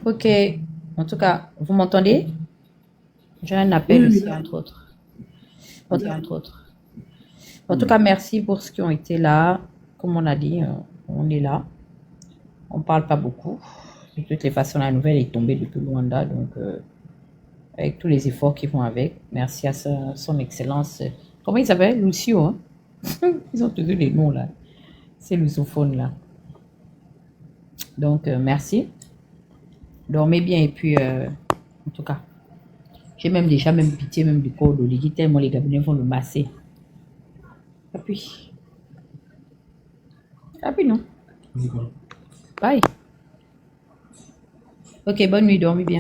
Ok. En tout cas, vous m'entendez? J'ai un appel aussi, entre autres. En tout cas, merci pour ceux qui ont été là. Comme on a dit, on est là. On parle pas beaucoup. De toutes les façons, la nouvelle est tombée depuis Luanda, donc avec tous les efforts qui vont avec. Merci à son excellence. Comment il s'appelle? Lucio, hein? Ils ont tous les noms là. C'est lusophone là. Donc, merci. Dormez bien et puis, en tout cas, j'ai même déjà pitié même du corps d'Oligui, tellement les Gabonais vont le masser. Et puis non. Bye. Ok, bonne nuit, dormez bien.